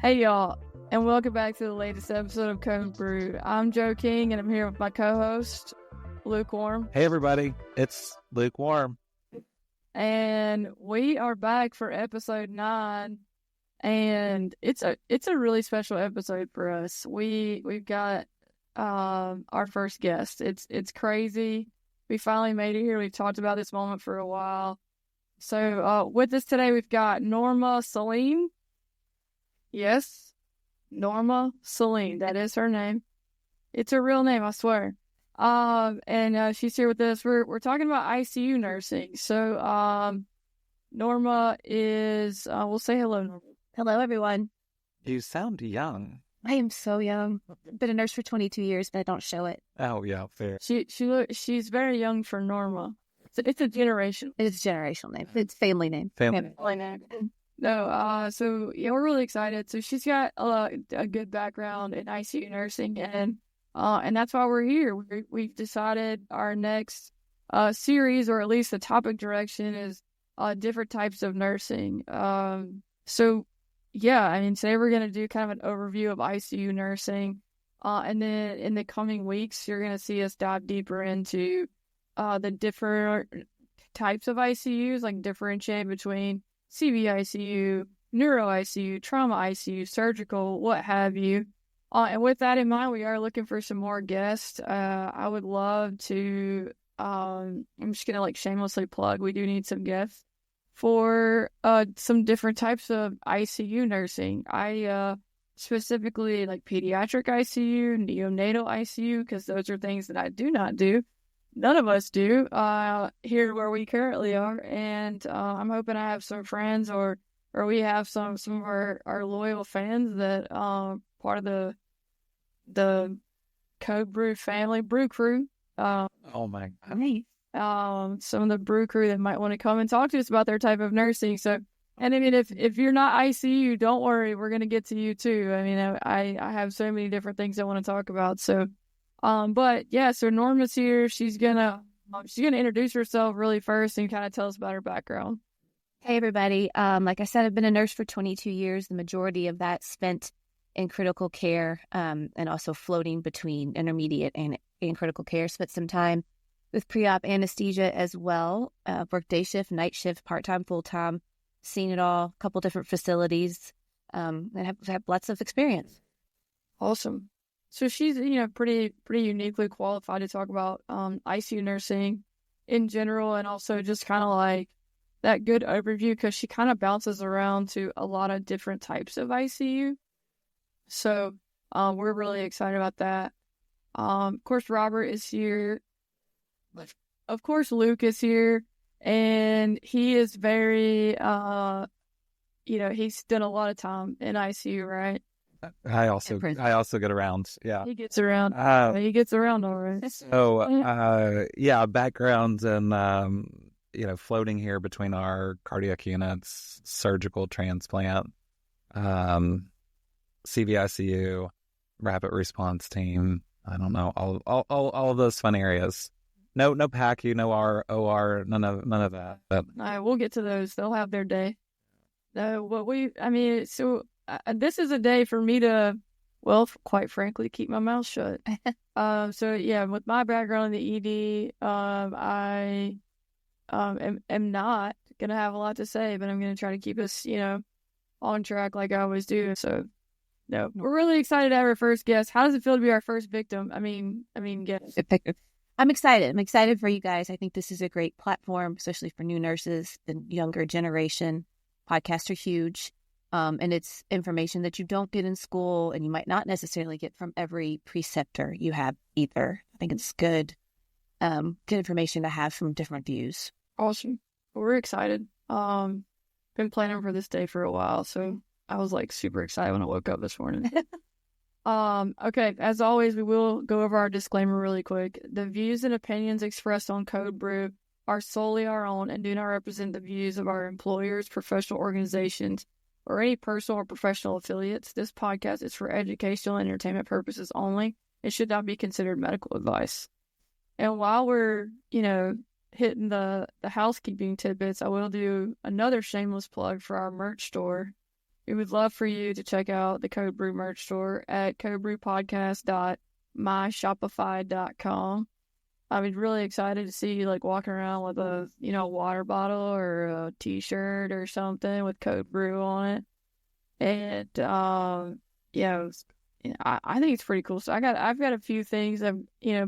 Hey y'all, and welcome back to the latest episode of Code Brew. I'm Joe King, and I'm here with my co-host, Lukewarm. Hey everybody, it's Lukewarm. And we are back for episode 9, and it's a really special episode for us. We've got our first guest. It's crazy. We finally made it here. We've talked about this moment for a while. So with us today, we've got Norma Saline. Yes, Norma Saline. That is her name. It's her real name, I swear. And she's here with us. We're talking about ICU nursing. So, Norma is. We'll say hello, Norma. Hello, everyone. You sound young. I am so young. I've been a nurse for 22 years, but I don't show it. Oh yeah, fair. She's very young for Norma. It's a generation. It's a generational name. It's family name. Family name. No, so yeah, we're really excited. So she's got a good background in ICU nursing, and that's why we're here. We've decided our next series, or at least the topic direction, is different types of nursing. So yeah, I mean, today we're gonna do kind of an overview of ICU nursing, and then in the coming weeks, you're gonna see us dive deeper into the different types of ICUs, like differentiate between CVICU, neuro ICU, trauma ICU, surgical, what have you. And with that in mind, we are looking for some more guests. I would love to, I'm just going to shamelessly plug, we do need some guests for some different types of ICU nursing. I specifically like pediatric ICU, neonatal ICU, because those are things that I do not do. None of us do here where we currently are, and I'm hoping I have some friends or we have some of our loyal fans that part of the Code Brew family brew crew. Oh my God. Some of the brew crew that might want to come and talk to us about their type of nursing. So, and I mean, if you're not ICU, don't worry, we're gonna get to you too. I mean, I have so many different things I want to talk about. So. But yeah, so Norma's here. She's gonna introduce herself really first and kind of tell us about her background. Hey, everybody. Like I said, I've been a nurse for 22 years. The majority of that spent in critical care, and also floating between intermediate and critical care. Spent some time with pre-op anesthesia as well. Worked day shift, night shift, part-time, full-time. Seen it all. A couple different facilities. And have lots of experience. Awesome. So she's, pretty uniquely qualified to talk about ICU nursing in general, and also just kind of like that good overview, because she kind of bounces around to a lot of different types of ICU. So we're really excited about that. Of course, Robert is here. Of course, Luke is here, and he is very, he's done a lot of time in ICU, right? I also get around. Yeah, he gets around. He gets around all right. So backgrounds and floating here between our cardiac units, surgical transplant, CVICU, rapid response team. I don't know, all of those fun areas. No PACU, no OR, none of that. But we'll get to those. They'll have their day. This is a day for me to, well, quite frankly, keep my mouth shut. So yeah, with my background in the ED, I am not gonna have a lot to say, but I'm gonna try to keep us, on track like I always do. So, no, we're really excited to have our first guest. How does it feel to be our first victim? I mean, guest. I'm excited. I'm excited for you guys. I think this is a great platform, especially for new nurses, the younger generation. Podcasts are huge. And it's information that you don't get in school, and you might not necessarily get from every preceptor you have either. I think it's good information to have from different views. Awesome. We're excited. Been planning for this day for a while, so I was super excited when I woke up this morning. Okay, as always, we will go over our disclaimer really quick. The views and opinions expressed on Code Brew are solely our own and do not represent the views of our employers, professional organizations, or any personal or professional affiliates. This podcast is for educational and entertainment purposes only. It should not be considered medical advice. And while we're, hitting the housekeeping tidbits, I will do another shameless plug for our merch store. we would love for you to check out the Code Brew merch store at codebrewpodcast.myshopify.com. I'm really excited to see you like walking around with a, water bottle or a t-shirt or something with Code Brew on it. And, yeah, I think it's pretty cool. So I've got a few things. I've,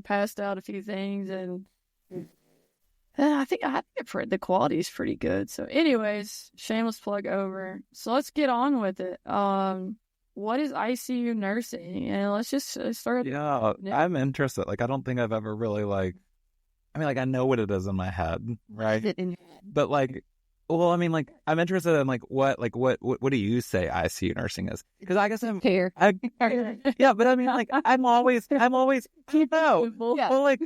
passed out a few things, and I think the quality is pretty good. So anyways, shameless plug over. So let's get on with it. What is ICU nursing? And let's just start. Yeah, I'm interested. Like, I don't think I've ever really I know what it is in my head, right? But I'm interested in what do you say ICU nursing is? Because I guess care. Yeah, but I'm always, I don't know. Yeah. Well,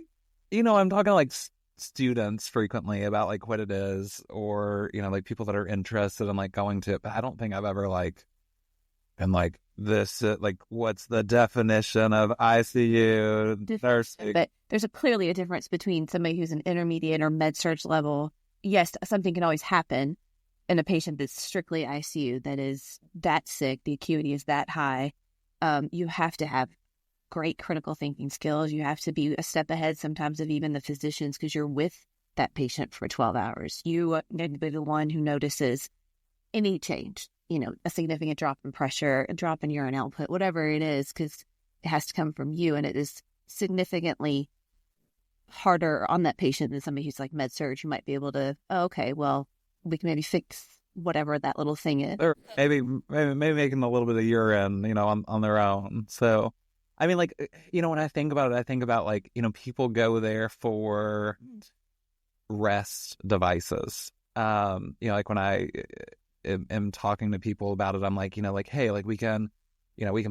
I'm talking to students frequently about what it is, or people that are interested in going to it. But I don't think I've ever been this what's the definition of ICU nursing? But there's clearly a difference between somebody who's an intermediate or med-surg level. Yes, something can always happen in a patient that's strictly ICU, that is that sick, the acuity is that high. You have to have great critical thinking skills. You have to be a step ahead sometimes of even the physicians, because you're with that patient for 12 hours. You need to be the one who notices any change, a significant drop in pressure, a drop in urine output, whatever it is, because it has to come from you, and it is significantly harder on that patient than somebody who's med surg, who might be able to, we can maybe fix whatever that little thing is. Or maybe making a little bit of urine, on their own. So, when I think about it, I think about people go there for rest devices. When I am talking to people about it, I'm hey, we can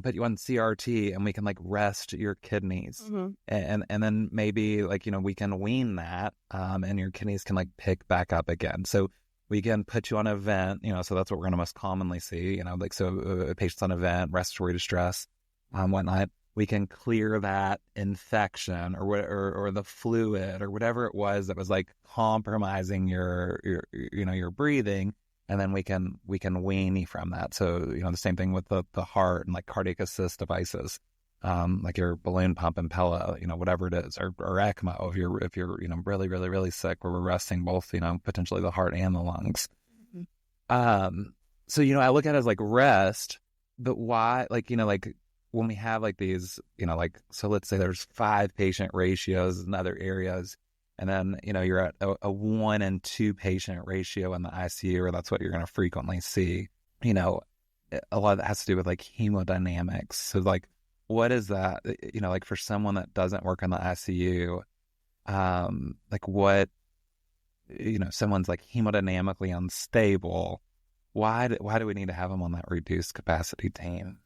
put you on CRT and we can rest your kidneys, and then maybe we can wean that, and your kidneys can pick back up again. So we can put you on a vent, so that's what we're going to most commonly see, so a patient's on a vent, respiratory distress, whatnot. We can clear that infection or the fluid or whatever it was that was compromising your breathing. And then we can wean you from that. So, the same thing with the heart and cardiac assist devices, your balloon pump, Impella, whatever it is, or ECMO if you're really, really, really sick, where we're resting both, potentially the heart and the lungs. So, I look at it as rest, but why, when we have these, so let's say there's 5 patient ratios in other areas, and then, you're at a 1 and 2 patient ratio in the ICU, or that's what you're going to frequently see. A lot of that has to do with hemodynamics. So what is that? For someone that doesn't work in the ICU, what, someone's hemodynamically unstable. Why do we need to have them on that reduced capacity team?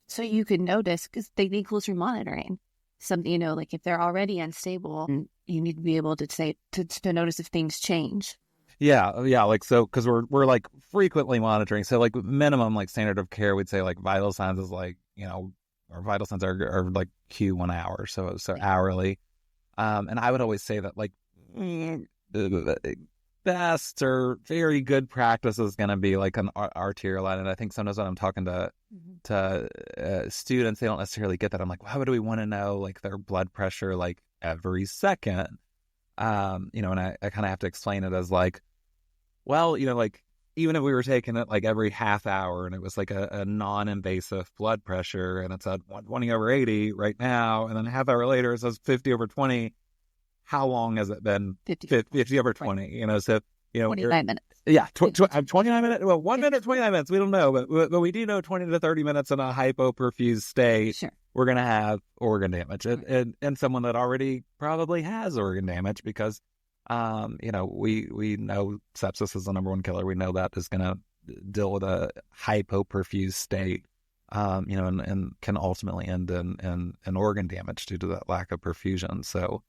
So you can notice, because they need closer monitoring. Something, if they're already unstable, you need to be able to say to notice if things change. Yeah. So because we're frequently monitoring. So minimum standard of care, we'd say vital signs is our vital signs are Q1 hour, so hourly. And I would always say that best or very good practice is going to be an arterial line. And I think sometimes when I'm talking to students, they don't necessarily get that. I'm why would we want to know their blood pressure every second? And I kind of have to explain it as even if we were taking it every half hour and it was a non-invasive blood pressure and it's at 120/80 right now, and then a half hour later it says 50/20, how long has it been? 50/20, so 29 minutes. Yeah, 29 minutes. Well, 1 minute, 29 minutes. We don't know, but we do know 20 to 30 minutes in a hypoperfused state. Sure. We're going to have organ damage, and someone that already probably has organ damage, because we know sepsis is the number one killer. We know that is going to deal with a hypoperfused state, and can ultimately end in organ damage due to that lack of perfusion. So,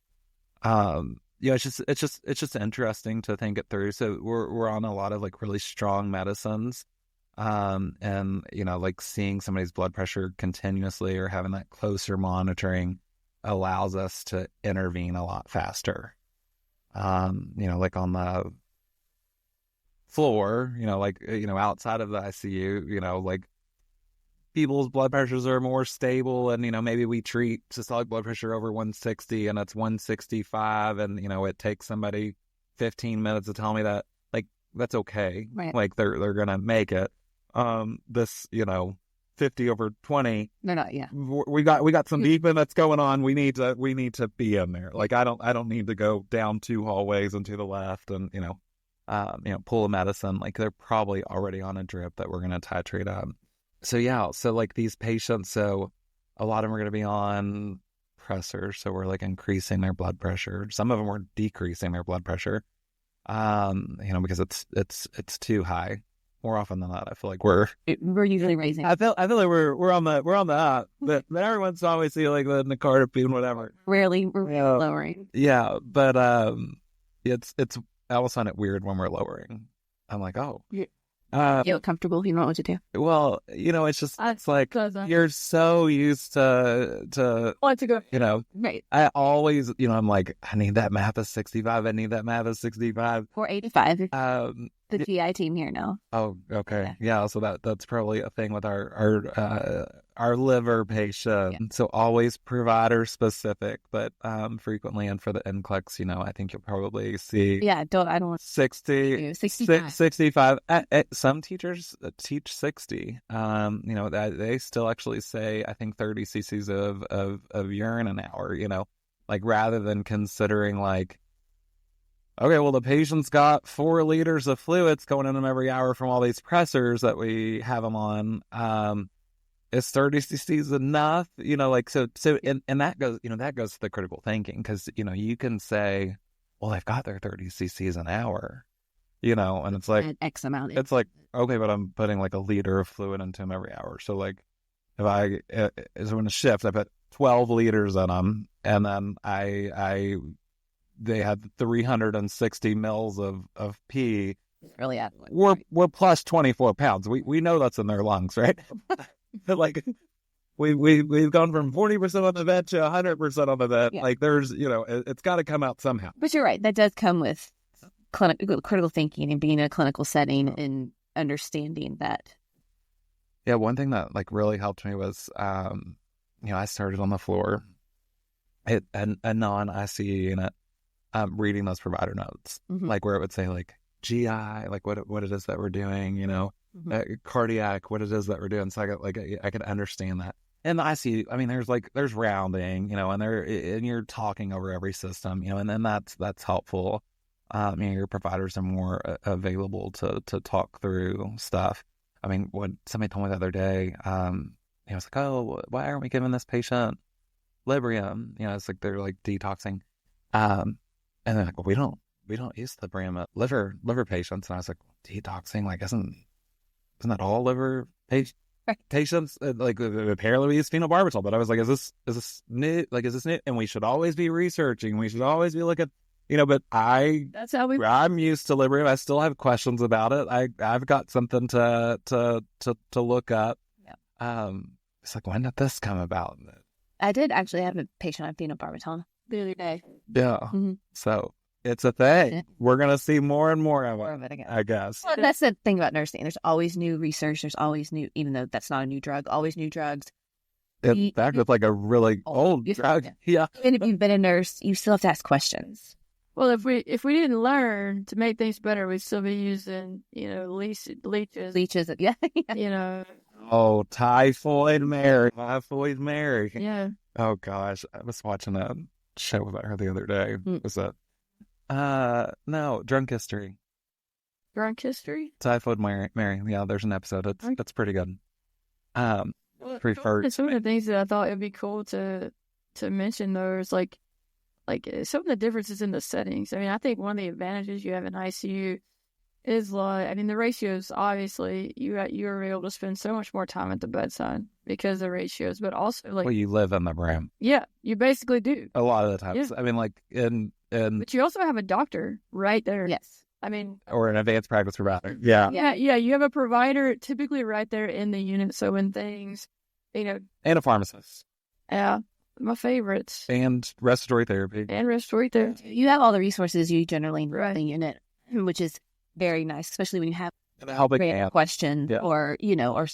it's just interesting to think it through. So we're on a lot of really strong medicines, and seeing somebody's blood pressure continuously or having that closer monitoring allows us to intervene a lot faster. On floor, like, outside of the ICU, like people's blood pressures are more stable, and, maybe we treat systolic blood pressure over 160 and it's 165, and, it takes somebody 15 minutes to tell me that, like, that's okay. Right. Like they're going to make it. This, 50 over 20. They're not, yeah. We got some beeping that's going on. We need to be in there. Like, I don't need to go down 2 hallways and to the left and, pull a medicine. Like, they're probably already on a drip that we're going to titrate up. So yeah, so like these patients, so a lot of them are going to be on pressors. So we're like increasing their blood pressure. Some of them are decreasing their blood pressure, because it's too high. More often than not, I feel like we're usually raising. I feel like we're on the up, but everyone's always see like the nicardipine, whatever. Rarely we're lowering. Yeah, but it's I always find it weird when we're lowering. I'm like, oh, you feel comfortable. You know what to do. Well, it's just it's like you're so used to want to go. Right. I always, I'm like, I need that map of 65. I need that map of 65 or 85. The GI team here now. Oh, okay. Yeah, so that's probably a thing with our liver patient. Yeah. So always provider specific, but frequently, and for the NCLEX, I think you'll probably see. Yeah, I don't 60, 65. 65. Some teachers teach 60. They still actually say, I think 30 cc's of urine an hour. Like, rather than considering like, okay, well, the patient's got 4 liters of fluids going in them every hour from all these pressors that we have them on. Is 30 cc's enough? And that goes to the critical thinking, because, you can say, well, they've got their 30 cc's an hour, and it's like X amount. It's like, okay, but I'm putting like a liter of fluid into them every hour. So like, if so in a shift, I put 12 liters in them, and then they had 360 mils of pee. Really, we're plus 24 pounds. We know that's in their lungs, right? Like, we've gone from 40% on the vent to 100% on the vent. Yeah. Like, there's, it's got to come out somehow. But you're right. That does come with critical thinking and being in a clinical setting and understanding that. Yeah, one thing that like really helped me was, I started on the floor at a non-ICU unit. Reading those provider notes, like where it would say like GI, like what it is that we're doing, cardiac, what it is that we're doing. So I could understand that. In the ICU, I mean, there's rounding, and you're talking over every system, and then that's helpful. Your providers are more available to talk through stuff. I mean, when somebody told me the other day, it was like, oh, why aren't we giving this patient Librium? It's like they're like detoxing. And they're like, well, we don't use Librium at liver patients. And I was like, detoxing, like, isn't that all liver patients? Like, apparently we use phenobarbital. But I was like, is this new? Like, is this new? And we should always be researching. We should always be looking, but that's how I'm used to Librium. I still have questions about it. I've got something to look up. Yeah. It's like, when did this come about? I did actually have a patient on phenobarbital the other day. Yeah. Mm-hmm. So it's a thing. Yeah. We're going to see more and more of it, I guess. Well, that's the thing about nursing. There's always new research. There's always new, even though that's not a new drug, always new drugs. In fact, it's like a really old drug. Yeah. Even if you've been a nurse, you still have to ask questions. Well, if we didn't learn to make things better, we'd still be using, leeches. Leeches, yeah. Oh, Typhoid Mary. Typhoid Mary. Yeah. Oh, gosh. I was watching a show about her the other day. Was that? No, Drunk History. Drunk History? Typhoid Mary. Yeah, there's an episode. It's pretty good. Preferred. It's one of the things that I thought it'd be cool to mention, though, is like some of the differences in the settings. I mean, I think one of the advantages you have in ICU is the ratios. Obviously, you are able to spend so much more time at the bedside because of the ratios, but also well, you live in the room. Yeah, you basically do a lot of the times. Yeah. I mean, but you also have a doctor right there. Yes. I mean, or an advanced practice provider. Yeah. You have a provider typically right there in the unit. So when things, and a pharmacist. Yeah. My favorites. And respiratory therapy. You have all the resources you generally need in the unit, which is very nice, especially when you have And helping a hand. question Yeah. or,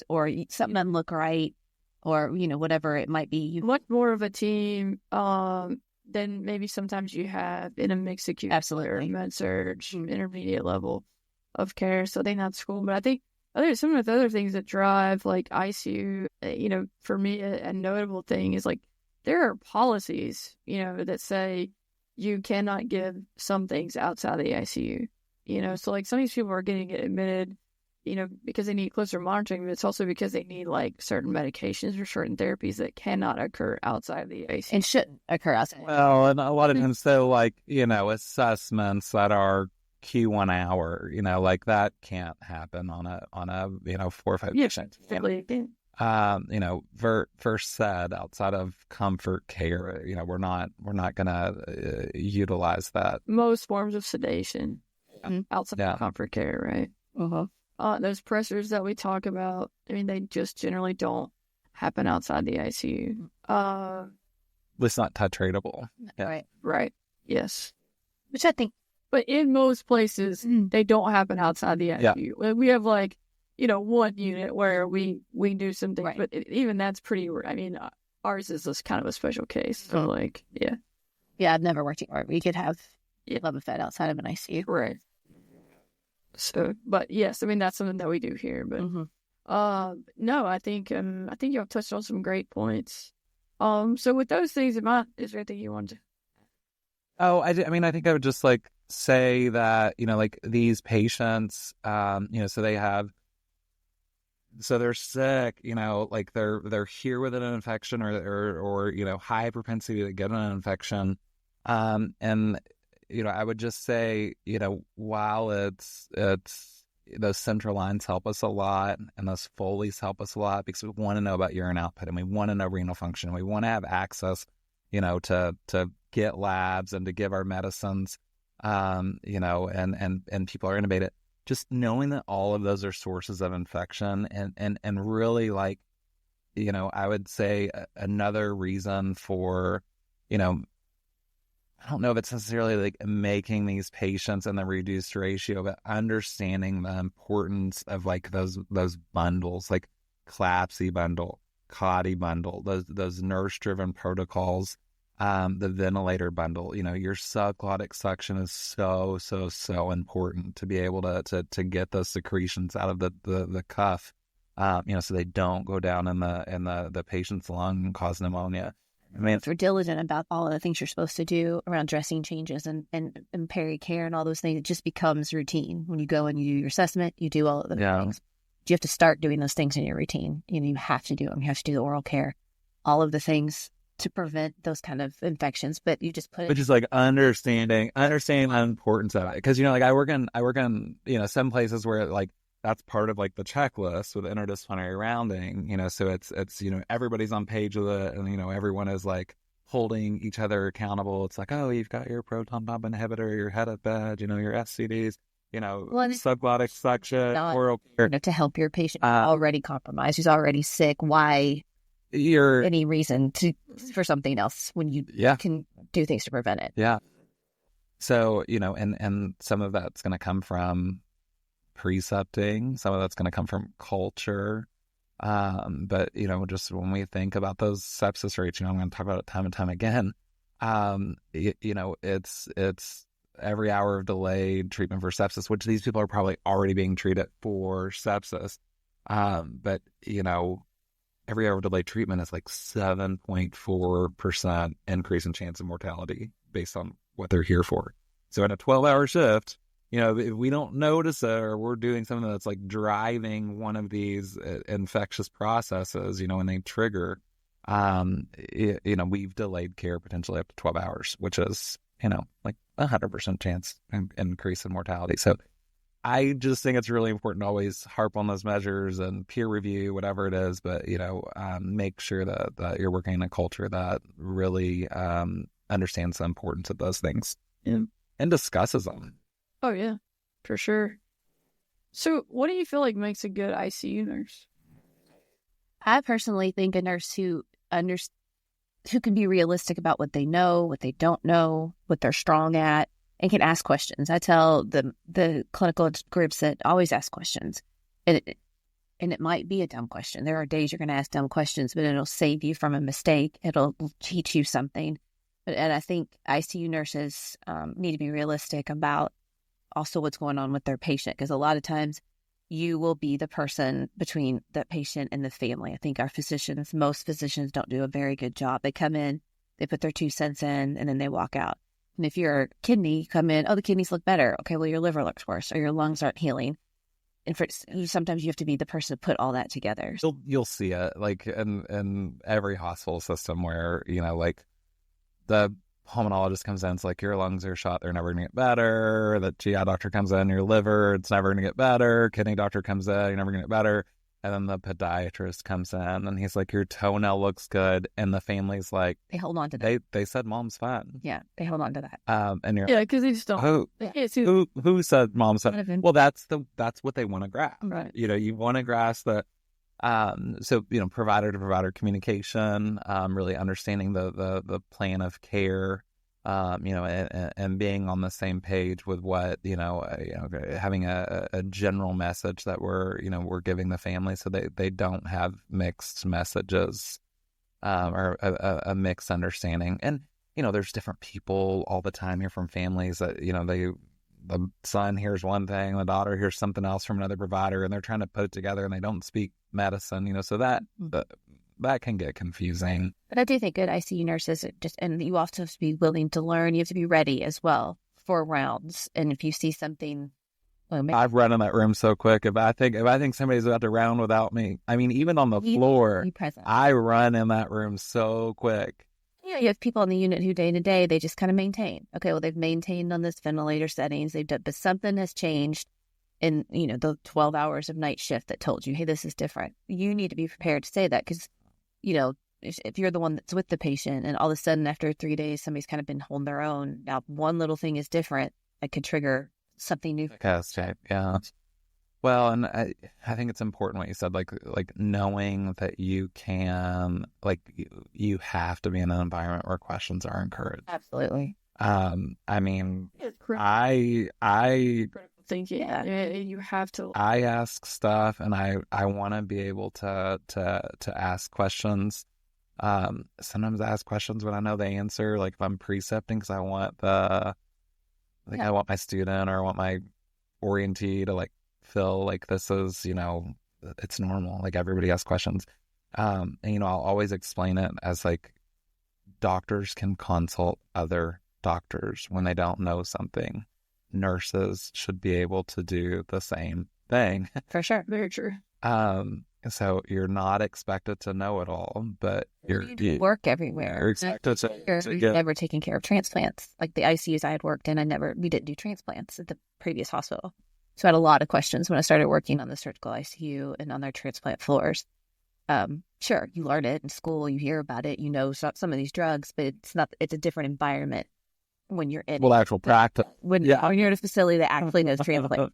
or something doesn't look right or, whatever it might be. Much more of a team than maybe sometimes you have in a mixed acute or med-surg intermediate level of care. So I think that's cool. But I think some of the other things that drive like ICU, for me, a notable thing is like there are policies, that say you cannot give some things outside of the ICU. So like some of these people are getting admitted, because they need closer monitoring, but it's also because they need like certain medications or certain therapies that cannot occur outside of the ICU. And shouldn't occur outside. Well, and a lot of times, so like, assessments that are Q1 hour, like that can't happen on a 4 or 5 patient. First said outside of comfort care, we're not going to utilize that. Most forms of sedation outside of comfort care, right? Those pressures that we talk about, I mean, they just generally don't happen outside the ICU. It's not titratable. Yeah. Right. Yes. Which I think. But in most places, they don't happen outside the ICU. Yeah. We have like, one unit where we do some things, but even that's pretty, I mean, ours is just kind of a special case. So like, yeah. Yeah, I've never worked where we could have LevaFed outside of an ICU. Right. So, but yes, I mean, that's something that we do here, but, no, I think you have touched on some great points. So with those things in mind, is there anything you want to? Oh, I think I would just like say that, like these patients, so they're sick, like they're here with an infection or high propensity to get an infection. And, I would just say, while it's those central lines help us a lot and those Foleys help us a lot because we want to know about urine output and we want to know renal function. We want to have access, to get labs and to give our medicines, and people are intubated. Just knowing that all of those are sources of infection and really like, I would say another reason for, I don't know if it's necessarily like making these patients in the reduced ratio, but understanding the importance of like those bundles, like CLAPSI bundle, CODI bundle, those nurse-driven protocols, the ventilator bundle. Your subglottic suction is so important to be able to get those secretions out of the cuff, so they don't go down in the patient's lung and cause pneumonia. I mean, if you're diligent about all of the things you're supposed to do around dressing changes and peri-care and all those things, it just becomes routine. When you go and you do your assessment, you do all of those things. You have to start doing those things in your routine. You have to do them. You have to do the oral care, all of the things to prevent those kind of infections. But you just put it. But just like understanding the importance of it, because like I work in some places where like that's part of like the checklist with interdisciplinary rounding, so it's everybody's on page with it and, everyone is like holding each other accountable. It's like, oh, you've got your proton pump inhibitor, your head at bed, your SCDs, subglottic suction, oral care. To help your patient already compromised, who's already sick. Why any reason for something else when you can do things to prevent it? Yeah. So, and some of that's going to come from precepting, some of that's going to come from culture, but just when we think about those sepsis rates, I'm going to talk about it time and time again. It's every hour of delayed treatment for sepsis, which these people are probably already being treated for sepsis, but every hour of delayed treatment is like 7.4% increase in chance of mortality based on what they're here for. So in a 12-hour shift, if we don't notice it or we're doing something that's like driving one of these infectious processes, when they trigger, we've delayed care potentially up to 12 hours, which is, like 100% chance increase in mortality. So I just think it's really important to always harp on those measures and peer review, whatever it is, but, make sure that you're working in a culture that really understands the importance of those things and discusses them. Oh, yeah, for sure. So what do you feel like makes a good ICU nurse? I personally think a nurse who can be realistic about what they know, what they don't know, what they're strong at, and can ask questions. I tell the clinical groups that always ask questions. And it might be a dumb question. There are days you're going to ask dumb questions, but it'll save you from a mistake. It'll teach you something. And I think ICU nurses need to be realistic about also what's going on with their patient, because a lot of times you will be the person between the patient and the family. I think most physicians don't do a very good job. They come in, they put their 2 cents in, and then they walk out. And if you're a kidney, you come in, oh, the kidneys look better. Okay, well, your liver looks worse, or your lungs aren't healing. And sometimes you have to be the person to put all that together. You'll see it like in every hospital system where, like the pulmonologist comes in, it's like your lungs are shot, they're never going to get better. The GI doctor comes in, your liver, it's never going to get better. Kidney doctor comes in, you're never going to get better. And then the podiatrist comes in and he's like, your toenail looks good. And the family's like, they hold on to that. They said mom's fine. Yeah, they hold on to that. And you're because they just don't. Who said mom's fine? Well, that's what they want to grasp. Right. You want to grasp the provider to provider communication, really understanding the plan of care, and being on the same page with what, having a general message that we're giving the family, so they don't have mixed messages, or a mixed understanding. And, there's different people all the time here from families that, the son hears one thing, the daughter hears something else from another provider, and they're trying to put it together and they don't speak medicine, so that can get confusing. But I do think good ICU nurses and you also have to be willing to learn. You have to be ready as well for rounds. And if you see something, I've run in that room so quick. If I think somebody's about to round without me, I mean, even on the floor, I run in that room so quick. You have people on the unit who day to day, they just kind of maintain. Okay, well, they've maintained on this ventilator settings. They've done, but something has changed in, the 12 hours of night shift that told you, hey, this is different. You need to be prepared to say that because, if you're the one that's with the patient and all of a sudden after 3 days, somebody's kind of been holding their own. Now, one little thing is different. It could trigger something new. Yeah. Well, and I think it's important what you said, like knowing that you can, you have to be in an environment where questions are encouraged. Absolutely. I mean, I thinking, you have to. I ask stuff, and I want to be able to ask questions. Sometimes I ask questions when I know the answer, like if I'm precepting, because I want I want my student or I want my orientee to feel like this is, it's normal. Like everybody asks questions. And, I'll always explain it as doctors can consult other doctors when they don't know something. Nurses should be able to do the same thing. For sure. Very true. So you're not expected to know it all, but you work everywhere. You're expected to get... never taking care of transplants. Like the ICUs I had worked in, we didn't do transplants at the previous hospital. So I had a lot of questions when I started working on the surgical ICU and on their transplant floors. Sure, you learn it in school, you hear about it, some of these drugs, but it's a different environment when you're in actual practice. When you're in a facility that actually knows transplant.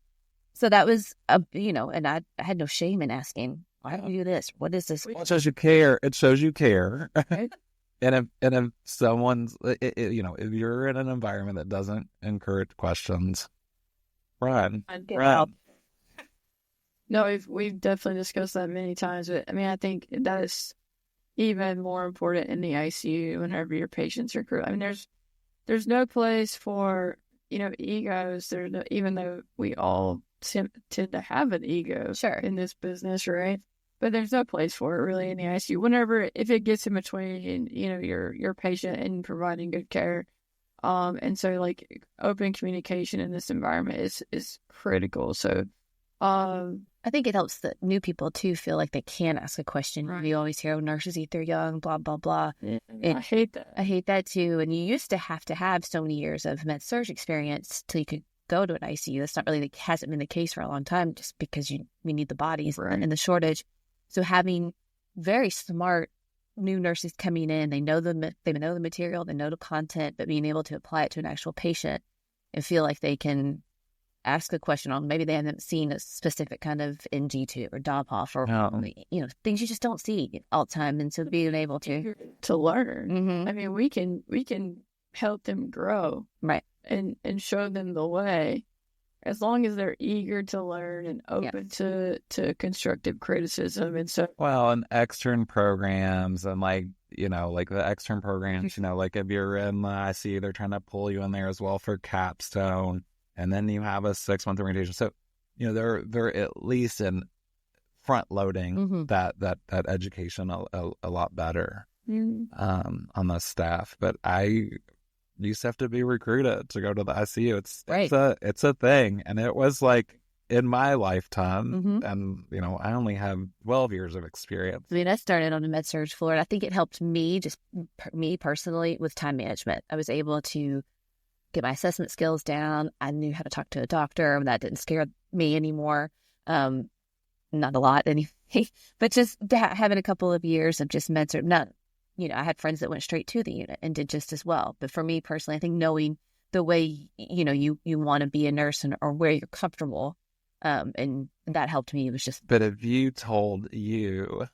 So that was, and I had no shame in asking, why don't you do this? What is this? Well, it shows you care. It shows you care. Right? And if someone's, if you're in an environment that doesn't encourage questions, run. No, we've definitely discussed that many times. But I mean, I think that is even more important in the ICU whenever your patients are critical. I mean, there's no place for egos. Even though we all tend to have an ego, sure, in this business, right? But there's no place for it really in the ICU. If it gets in between, your patient and providing good care. And so open communication in this environment is critical. So, I think it helps the new people too feel like they can ask a question. Right. You always hear nurses eat their young, blah, blah, blah. Yeah, I hate that. I hate that too. And you used to have so many years of med-surg experience till you could go to an ICU. That's not really hasn't been the case for a long time, just because we need the bodies and the shortage. So having very smart new nurses coming in, they know the material, they know the content, but being able to apply it to an actual patient and feel like they can ask a question on, maybe they haven't seen a specific kind of NG tube or Dopphoff or things you just don't see all the time, and so being able to learn. Mm-hmm. I mean, we can help them grow, right? and show them the way, as long as they're eager to learn and open to constructive criticism. And so, well, and extern programs and like, like the extern programs, like if you're in the ICU, they're trying to pull you in there as well for capstone. And then you have a 6-month orientation. So, they're at least in front loading that education a lot better on the staff. But I used to have to be recruited to go to the ICU. It's a thing. And it was like in my lifetime, and I only have 12 years of experience. I mean, I started on a med surg floor, and I think it helped me, just me personally, with time management. I was able to get my assessment skills down. I knew how to talk to a doctor, and that didn't scare me anymore. Not a lot anyway, but just having a couple of years of just med surg. Not, I had friends that went straight to the unit and did just as well. But for me personally, I think knowing the way, you want to be a nurse or where you're comfortable, and that helped me. It was just. But if you told you,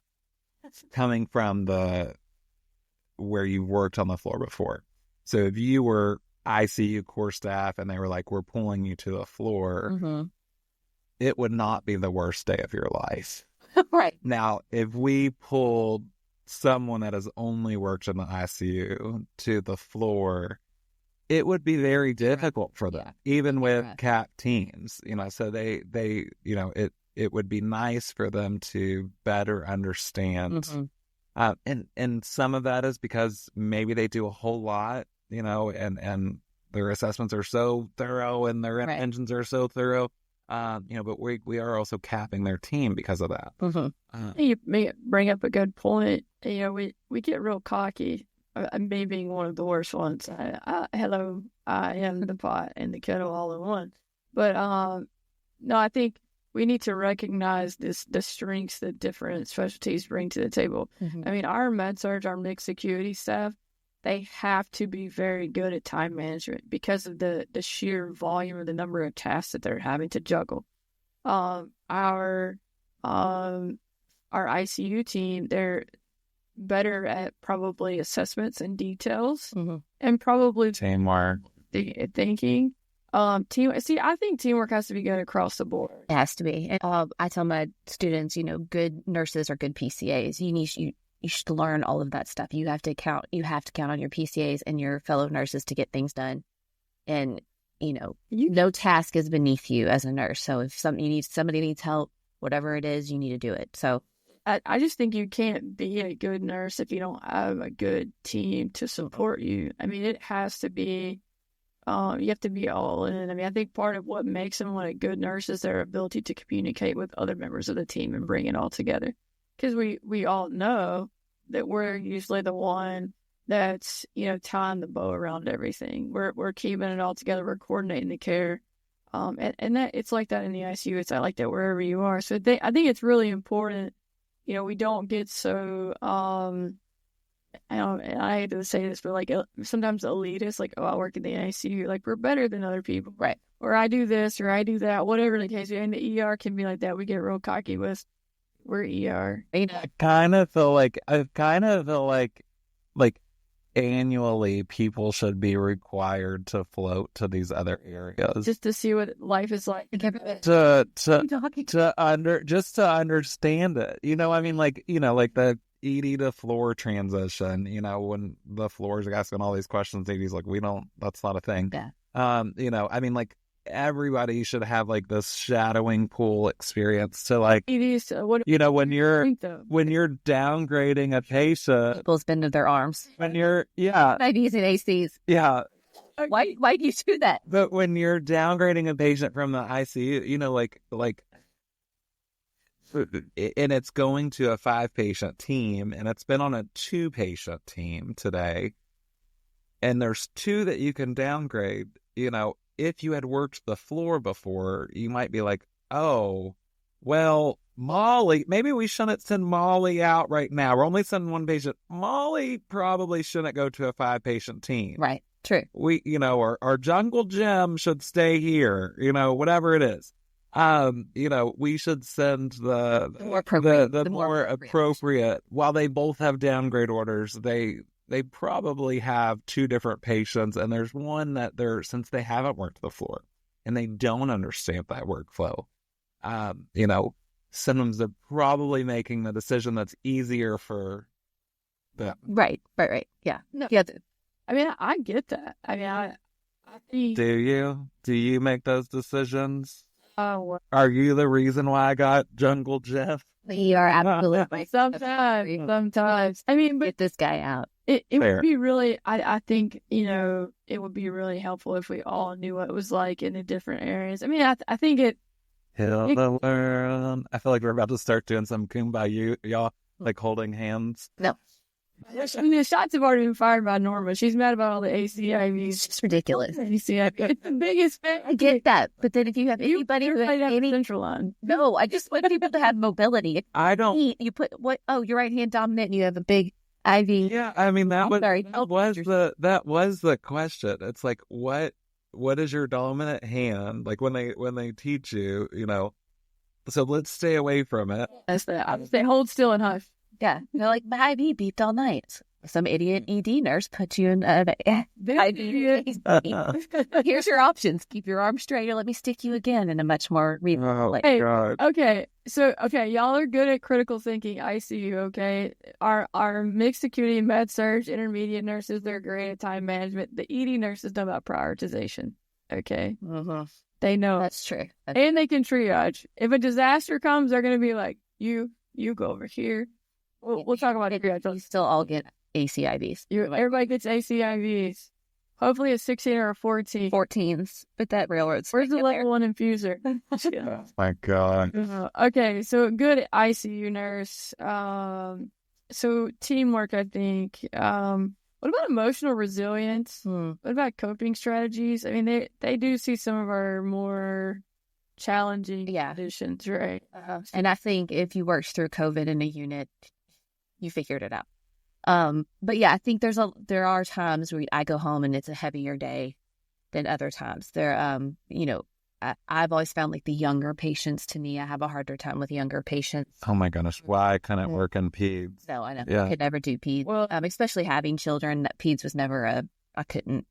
coming from where you worked on the floor before, so if you were ICU core staff and they were like, we're pulling you to the floor, it would not be the worst day of your life. Right. Now, if we pulled someone that has only worked in the ICU to the floor, it would be very difficult for them, even with CAP teams, so they it would be nice for them to better understand. And some of that is because maybe they do a whole lot, and their assessments are so thorough and their engines are so thorough, but we are also capping their team because of that. You may bring up a good point. We get real cocky. Me being one of the worst ones. Hello, I am the pot and the kettle all in one. But no, I think we need to recognize the strengths that different specialties bring to the table. I mean, our med surg, our mixed acuity staff, they have to be very good at time management because of the sheer volume of the number of tasks that they're having to juggle. Our ICU team, they're better at probably assessments and details, and probably teamwork, thinking. I think teamwork has to be good across the board. It has to be. And, I tell my students, good nurses are good PCAs. You should learn all of that stuff. You have to count on your PCAs and your fellow nurses to get things done. And, no task is beneath you as a nurse. So if somebody needs help, whatever it is, you need to do it. So I just think you can't be a good nurse if you don't have a good team to support you. I mean, it has to be, you have to be all in. I mean, I think part of what makes someone a good nurse is their ability to communicate with other members of the team and bring it all together. Because we all know that we're usually the one that's, tying the bow around everything. We're keeping it all together. We're coordinating the care. And that it's like that in the ICU. It's like that wherever you are. So I think it's really important. We don't get so, I hate to say this, but like sometimes elitist, like, oh, I work in the ICU, like we're better than other people. Right. Or I do this, or I do that, whatever the case. And the ER can be like that. We get real cocky with, we're ER. I kind of feel like annually people should be required to float to these other areas just to see what life is like. To understand it. I mean, like the ED to floor transition, when the floors are asking all these questions, ED's like, that's not a thing. Yeah. I mean, like, everybody should have like this shadowing pool experience to like, when you're downgrading a patient, people spin to their arms when you're IVs and ACs. Yeah. Why do you do that? But when you're downgrading a patient from the ICU, like and it's going to a 5-patient team and it's been on a 2-patient team today, and there's 2 that you can downgrade, if you had worked the floor before, you might be like, oh, well, Molly, maybe we shouldn't send Molly out right now. We're only sending 1 patient. Molly probably shouldn't go to a 5-patient team. Right. True. We, our jungle gym should stay here, whatever it is. We should send the more appropriate. While they both have downgrade orders, they they probably have two different patients, and there's one that since they haven't worked the floor and they don't understand that workflow, symptoms are probably making the decision that's easier for them. Right. Yeah. No. Yeah. I mean, I get that. I mean, I think. Do you make those decisions? Well, Are you the reason why I got Jungle Jeff? You are absolutely. Sometimes. I mean, but Get this guy out. it Fair. would be really, I think, it would be really helpful if we all knew what it was like in the different areas. I mean, I think it. Heal the world. I feel like we're about to start doing some kumbaya, y'all, like holding hands. No. I mean, the shots have already been fired by Norma. She's mad about all the ACIVs. It's just ridiculous. ACIV. It's the biggest thing. I get that. But then if you have anybody with any central line. No, I just want people to have mobility. I don't. You put what? Oh, your right hand dominant, and you have a big IV. Yeah, I mean that was Sorry. that was the question. It's like what is your dominant hand? Like when they teach you, So let's stay away from it. That's that. I would say hold still and hush. Yeah, they're like my IV beeped all night. Some idiot ED nurse put you in Here's your options. Keep your arm straight, or let me stick you again in a much more reasonable way. Hey, God. Okay, y'all are good at critical thinking. ICU, okay. Our mixed acuity med surg intermediate nurses, they're great at time management. The ED nurses know about prioritization. Okay, they know That's true. and they can triage. If a disaster comes, they're gonna be like, you go over here. We'll talk about triage. You still all get ACIVs. Everybody gets ACIVs. Hopefully a 16 or a 14. 14s. But that railroad's Where's the right level 1 infuser? Oh my God. Okay, so good ICU nurse. So teamwork, I think. What about emotional resilience? What about coping strategies? I mean, they do see some of our more challenging conditions, right? And I think if you worked through COVID in a unit, you figured it out. But yeah, I think there are times where I go home and it's a heavier day than other times. I've always found like the younger patients, to me, I have a harder time with younger patients. Oh my goodness, why I couldn't work in peds? No, I know. Yeah. I could never do peds. Well, especially having children, peds was never I couldn't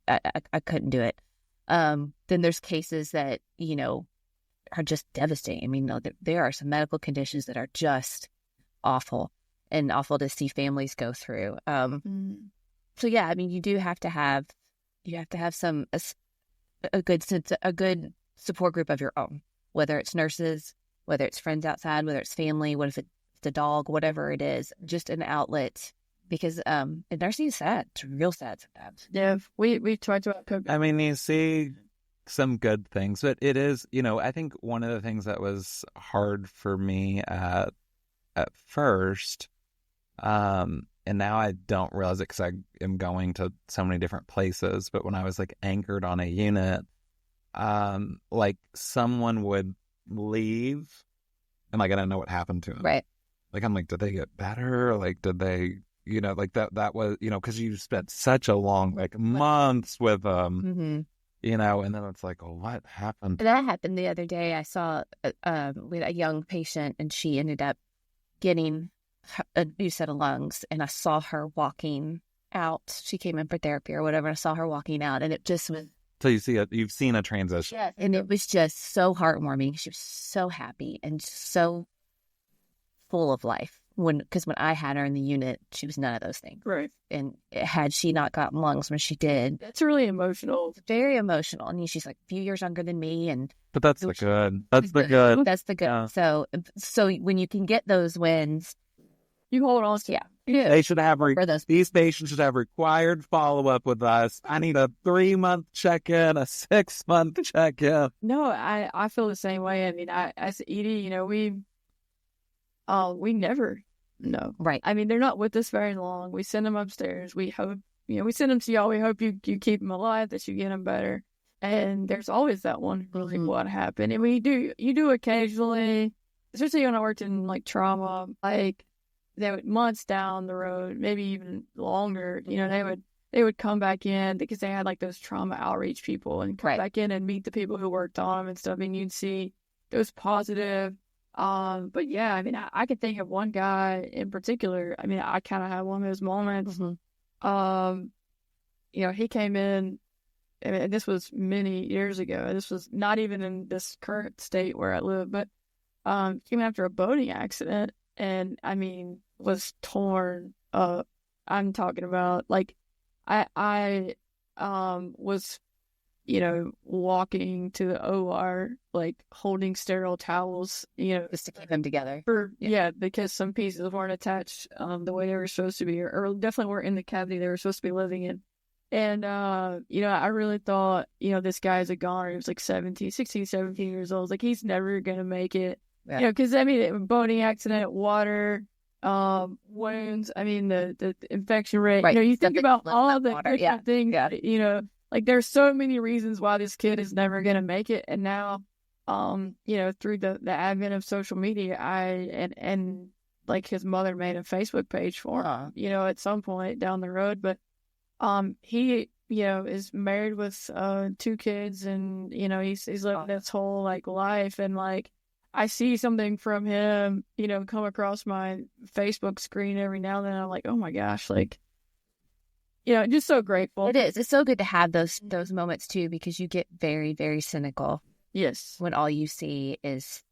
do it. Then there's cases that, are just devastating. I mean, there are some medical conditions that are just awful and awful to see families go through. So yeah, I mean, you have to have some a good support group of your own, whether it's nurses, whether it's friends outside, whether it's family, what if it's a dog, whatever it is, just an outlet. Because nursing is sad. It's real sad sometimes. Yeah, we tried to cook. I mean, you see some good things, but it is, I think one of the things that was hard for me at first, and now I don't realize it because I am going to so many different places, but when I was like anchored on a unit, like someone would leave and like I don't know what happened to them. Right. Like I'm like, did they get better? Like did they, like that was, because you spent such a long, like months with them. And then it's like, oh, what happened? That happened the other day. I saw with a young patient, and she ended up getting a new set of lungs, and I saw her walking out. She came in for therapy or whatever, and I saw her walking out, and it just was... So you've seen a transition. Yes, and it was just so heartwarming. She was so happy and so full of life. Because when I had her in the unit, she was none of those things. Right. And had she not gotten lungs when she did... That's really emotional. It's very emotional. And she's like a few years younger than me. But that's the good. That's the good. That's the good. Yeah. So when you can get those wins... You hold on. Yeah. They should have... those. These patients should have required follow-up with us. I need a 3-month check-in, a 6-month check-in. No, I feel the same way. I mean, as an ED, we never know. Right. I mean, they're not with us very long. We send them upstairs. We hope, we send them to y'all. We hope you keep them alive, that you get them better. And there's always that one, really, what happened. And you do occasionally, especially when I worked in like trauma, like they would months down the road, maybe even longer, they would come back in because they had like those trauma outreach people and come back in and meet the people who worked on them and stuff. And you'd see those positive. But yeah, I mean, I could think of one guy in particular. I mean, I kind of had one of those moments. he came in, and this was many years ago. This was not even in this current state where I live, but came after a boating accident, and I mean, was torn up. I'm talking about like I was walking to the OR, like holding sterile towels, Just to keep them together. Because some pieces weren't attached the way they were supposed to be, or definitely weren't in the cavity they were supposed to be living in. And, I really thought, this guy's a goner. He was like 16, 17 years old. I was like, he's never going to make it. Yeah. Because, I mean, boating accident, water, wounds, I mean, the infection rate. Right. You think about all the water. different things, like there's so many reasons why this kid is never going to make it. And now, through the advent of social media, and like his mother made a Facebook page for him, at some point down the road. But he, is married with 2 kids, and, he's living this whole like life. And like, I see something from him, come across my Facebook screen every now and then. I'm like, oh my gosh, like, just so grateful. It is. It's so good to have those moments too, because you get very, very cynical. Yes. When all you see is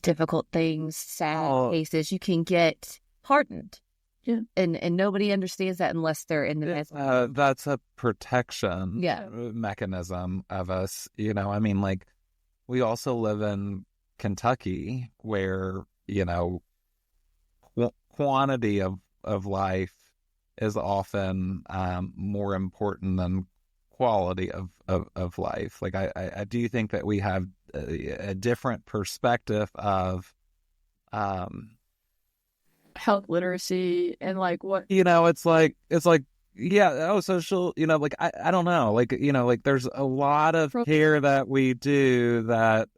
difficult things, sad cases, you can get hardened. Yeah. And nobody understands that unless they're in the midst. That's a protection Yeah. mechanism of us. I mean, like, we also live in Kentucky where, quantity of life is often more important than quality of life. Like, I do think that we have a different perspective of health literacy and like what it's like social, like I don't know, like like there's a lot of care that we do that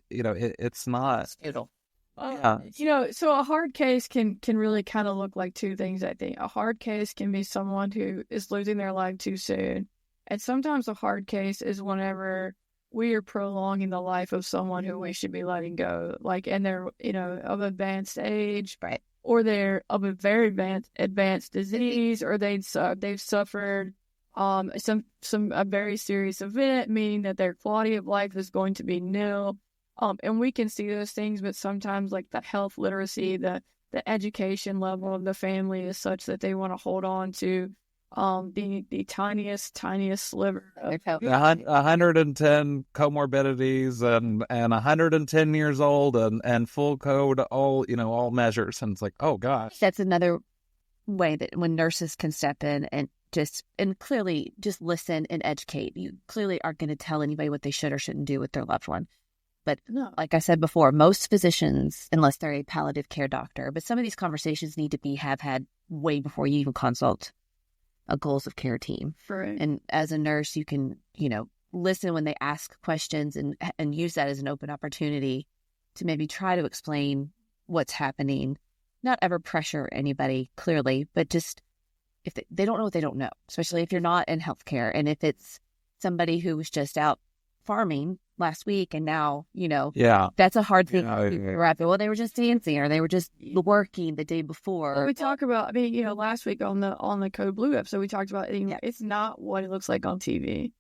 it's not futile. So a hard case can really kind of look like 2 things. I think a hard case can be someone who is losing their life too soon, and sometimes a hard case is whenever we are prolonging the life of someone who we should be letting go, like, and they're of advanced age, right, or they're of a very advanced disease, or they've suffered a very serious event, meaning that their quality of life is going to be nil. And we can see those things, but sometimes like the health literacy, the education level of the family is such that they want to hold on to the tiniest sliver of 110 comorbidities and 110 years old and full code, all measures. And it's like, oh gosh. That's another way that when nurses can step in and clearly just listen and educate. You clearly aren't going to tell anybody what they should or shouldn't do with their loved one. But like I said before, most physicians, unless they're a palliative care doctor, but some of these conversations need to have had way before you even consult a goals of care team. Right. And as a nurse, you can, listen when they ask questions and use that as an open opportunity to maybe try to explain what's happening. Not ever pressure anybody, clearly, but just if they don't know what they don't know, especially if you're not in healthcare. And if it's somebody who was just out farming last week and now, that's a hard thing to wrap it. Well, they were just dancing or they were just working the day before. Well, we talk about, last week on the Code Brew episode, we talked about it's not what it looks like on TV.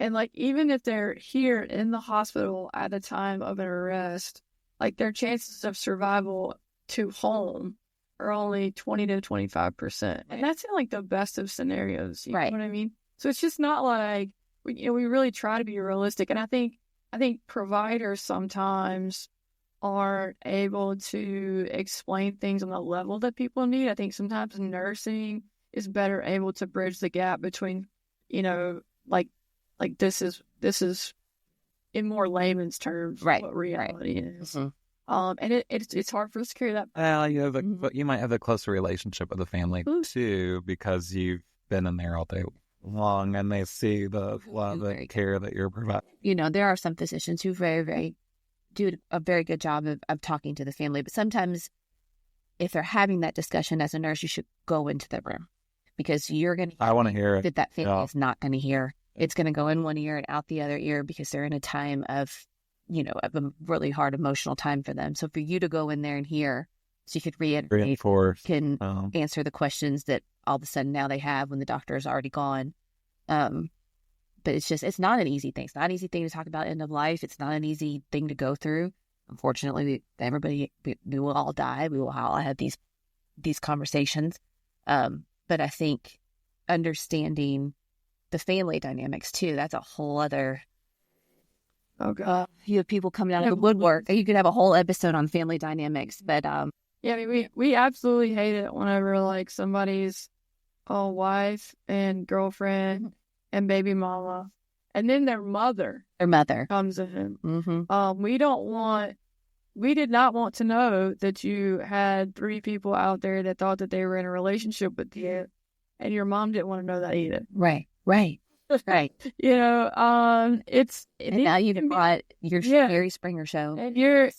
And like, even if they're here in the hospital at the time of an arrest, like their chances of survival to home are only 20 to 25%. And that's in like the best of scenarios. You know what I mean? So it's just not like, we really try to be realistic. And I think providers sometimes aren't able to explain things on the level that people need. I think sometimes nursing is better able to bridge the gap between, like this is in more layman's terms, what reality is. Mm-hmm. And it's hard for us to carry that. But you might have a closer relationship with the family too, because you've been in there all day long and they see the love and care that you're providing. There are some physicians who very, very do a very good job of talking to the family, but sometimes if they're having that discussion as a nurse, you should go into the room because you're going to I want to hear it. That family is not going to hear. It's going to go in one ear and out the other ear because they're in a time of of a really hard emotional time for them. So for you to go in there and hear, so you could reinforce, can answer the questions that all of a sudden now they have when the doctor is already gone. But it's not an easy thing. It's not an easy thing to talk about end of life. It's not an easy thing to go through. Unfortunately, we will all die. We will all have these conversations. But I think understanding the family dynamics too, that's a whole other. Oh God. You have people coming out of the woodwork. You could have a whole episode on family dynamics, but yeah, I mean, we absolutely hate it whenever like somebody's wife and girlfriend and baby mama, and then their mother comes in. Mm-hmm. We did not want to know that you had 3 people out there that thought that they were in a relationship with you, and your mom didn't want to know that either. Right. You know, And now you've got your Jerry Springer show, and you're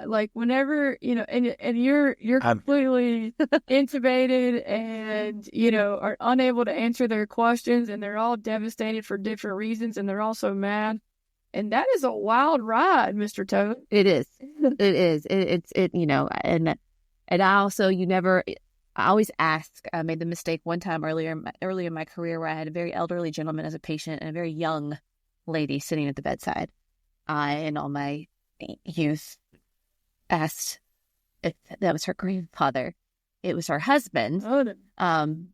like whenever and you're completely intubated and are unable to answer their questions, and they're all devastated for different reasons, and they're all so mad, and that is a wild ride, Mr. Toad. It is. It's and I also I always ask. I made the mistake one time earlier in my career where I had a very elderly gentleman as a patient and a very young lady sitting at the bedside. I, in all my youth, asked if that was her grandfather. It was her husband. Oh,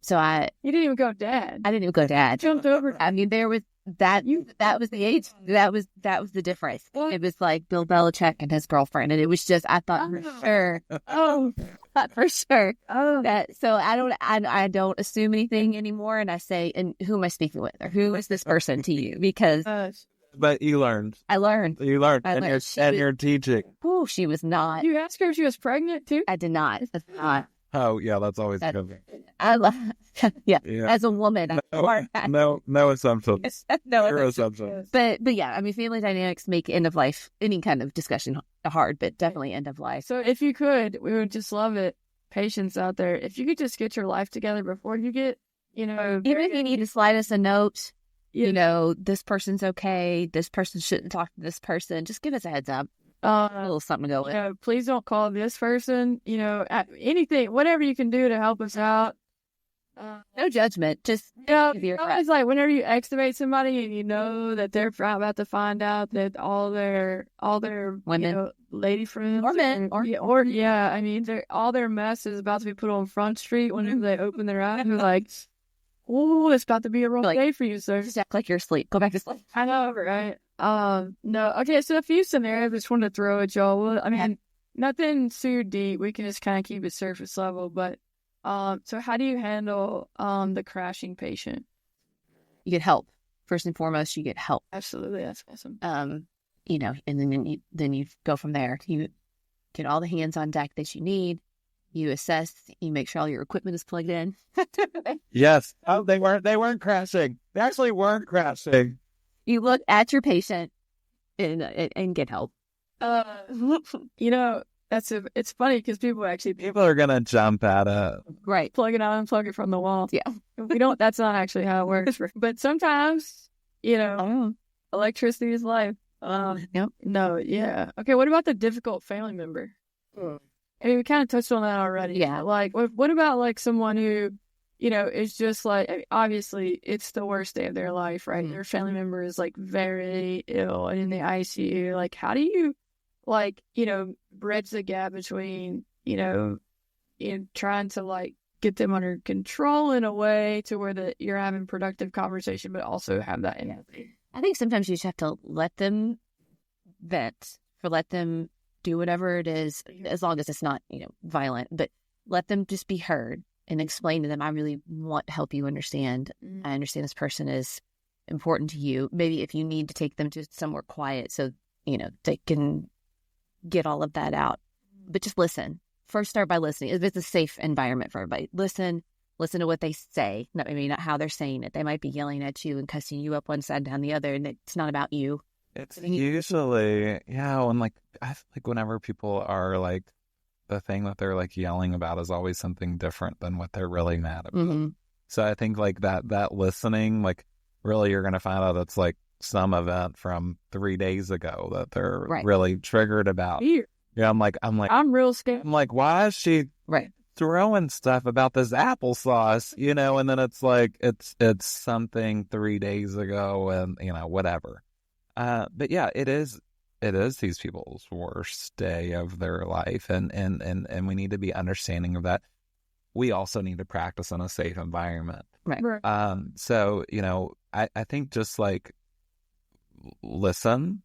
so you didn't even go dad. I didn't even go dad. Jumped over. I mean, there was that. That was the age. That was the difference. What? It was like Bill Belichick and his girlfriend, and it was just. I thought for sure. Oh, For sure. oh, That so I don't assume anything anymore, and I say, and who am I speaking with, or who is this person to you? Because But you learned. I learned. And you're teaching. Who she was not. you asked her if she was pregnant too? I did not. That's not. Oh yeah, that's always That- good. I love. Yeah. Yeah. As a woman, No assumptions. no. Zero assumptions. But yeah, I mean, family dynamics make end of life, any kind of discussion hard, but definitely end of life. So if you could, we would just love it. Patients out there, if you could just get your life together before you get, Even if you need to slide us a note, this person's okay, this person shouldn't talk to this person, just give us a heads up. A little something to go with. Please don't call this person. Anything, whatever you can do to help us out. No judgment, just It's like whenever you extubate somebody and you know that they're about to find out that all their Women. lady friends Or men. I mean all their mess is about to be put on Front Street whenever they open their eyes. They're like, oh, it's about to be a rough day for you, sir. just act like you're asleep. Go back to sleep. I know, right? No. Okay, so a few scenarios I just wanted to throw at y'all. Well, I mean, nothing too deep. We can just kind of keep it surface level. But so how do you handle the crashing patient? You get help. First and foremost, you get help. Absolutely, that's awesome. And then you go from there. You get all the hands on deck that you need. You assess. You make sure all your equipment is plugged in. Yes. Oh, they weren't crashing. They actually weren't crashing. You look at your patient and get help. It's funny because people People are gonna jump at it. Right. plug it out and plug it from the wall. Yeah. We don't. That's not actually how it works. But sometimes, electricity is life. Yep. No. Yeah. Okay. What about the difficult family member? I mean, we kind of touched on that already. Yeah. Like, what about like someone who, is just like, I mean, obviously it's the worst day of their life, right? Mm-hmm. Their family member is like very ill and in the ICU. Like, how do you, bridge the gap between, trying to like get them under control in a way to where you're having productive conversation, but also have that empathy? I think sometimes you just have to let them vent, or let them do whatever it is, as long as it's not, violent, but let them just be heard and explain to them, I really want to help you understand. Mm-hmm. I understand this person is important to you. Maybe if you need to take them to somewhere quiet so, they can get all of that out. But just listen. First, start by listening. If it's a safe environment for everybody, listen to what they say. Not how they're saying it. They might be yelling at you and cussing you up one side down the other, and it's not about you. It's usually, when I feel like whenever people are like, the thing that they're like yelling about is always something different than what they're really mad about. Mm-hmm. So I think like that listening, like really you're going to find out it's like some event from 3 days ago that they're really triggered about. Here. Yeah, I'm I'm real scared. I'm like, why is she throwing stuff about this applesauce, you know, and then it's like, it's something 3 days ago and, you know, whatever. But yeah, it is these people's worst day of their life. And we need to be understanding of that. We also need to practice in a safe environment. Right. So, you know, I think just like listen,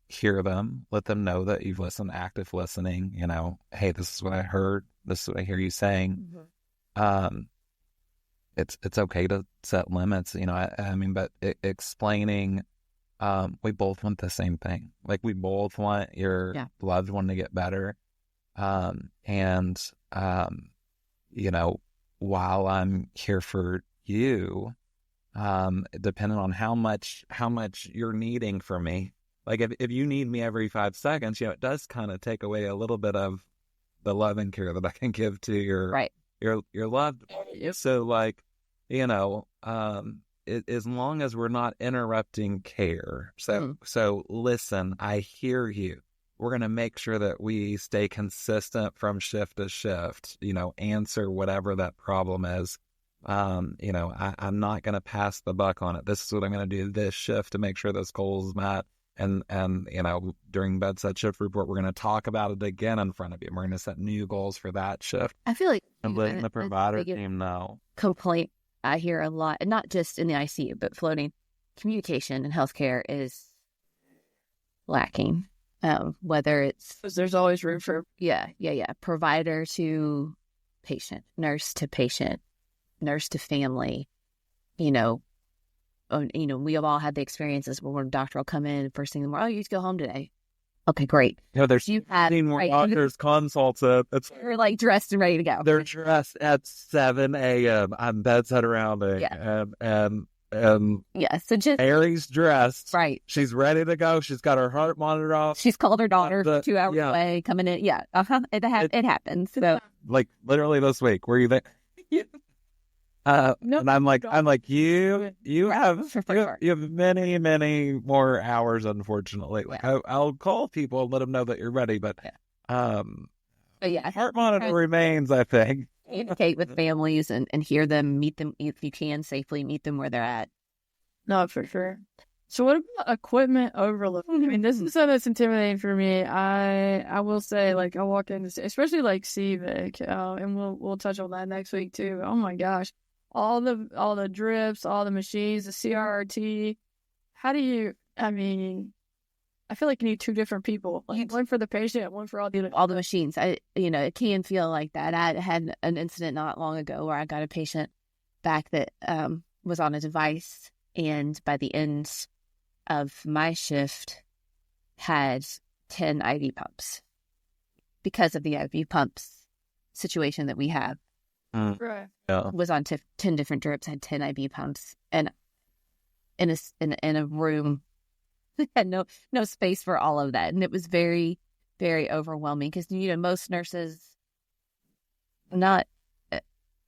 hear them, let them know that you've listened, active listening, you know, hey, this is what I heard. This is what I hear you saying. Mm-hmm. It's okay to set limits, you know, I mean, but explaining, we both want the same thing. Like we both want your loved one to get better. You know, while I'm here for you, depending on how much you're needing from me, like if you need me every 5 seconds, you know, it does kind of take away a little bit of the love and care that I can give to your loved one. So like, you know, as long as we're not interrupting care. So listen, I hear you. We're going to make sure that we stay consistent from shift to shift, you know, answer whatever that problem is. You know, I'm not going to pass the buck on it. This is what I'm going to do this shift to make sure this goal is met. And, you know, during bedside shift report, we're going to talk about it again in front of you. We're going to set new goals for that shift. I feel like and letting the provider team know. Complaint I hear a lot, and not just in the ICU, but floating communication in healthcare is lacking. Whether it's there's always room for provider to patient, nurse to patient, nurse to family. You know, we have all had the experiences where a doctor will come in first thing in the morning. Oh, you just go home today. Okay, great. You know, there's more doctors consults. They're like dressed and ready to go. They're dressed at 7 a.m. I'm bedside rounding, so just Mary's dressed. Right. She's ready to go. She's got her heart monitor off. She's called her daughter 2 hours away, coming in. Yeah. It happens. So like literally this week, were you there? And I'm like, you have many more hours, unfortunately. Like I'll call people and let them know that you're ready, but heart monitor remains, I think. Communicate with families and hear them, meet them if you can safely, meet them where they're at. No, for sure. So what about equipment overload? I mean, this is something that's intimidating for me. I will say, like, I walk in, especially like CVIC, and we'll touch on that next week too. Oh my gosh, all the drips, all the machines, the CRRT. How do you? I mean, I feel like you need 2 different people, like one for the patient and one for all the machines. It can feel like that. I had an incident not long ago where I got a patient back that was on a device, and by the end of my shift had 10 IV pumps because of the IV pumps situation that we have. Right. Was on 10 different drips, had 10 IV pumps, and in a room. Had no space for all of that, and it was very, very overwhelming because most nurses, I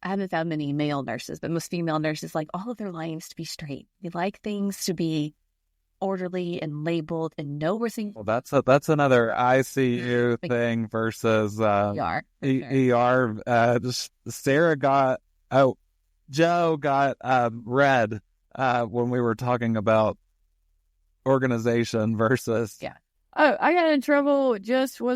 haven't found many male nurses, but most female nurses like all of their lines to be straight. They like things to be orderly and labeled and know where things. Well, that's another ICU thing versus ER. ER. Joe got red when we were talking about organization versus Oh, I got in trouble was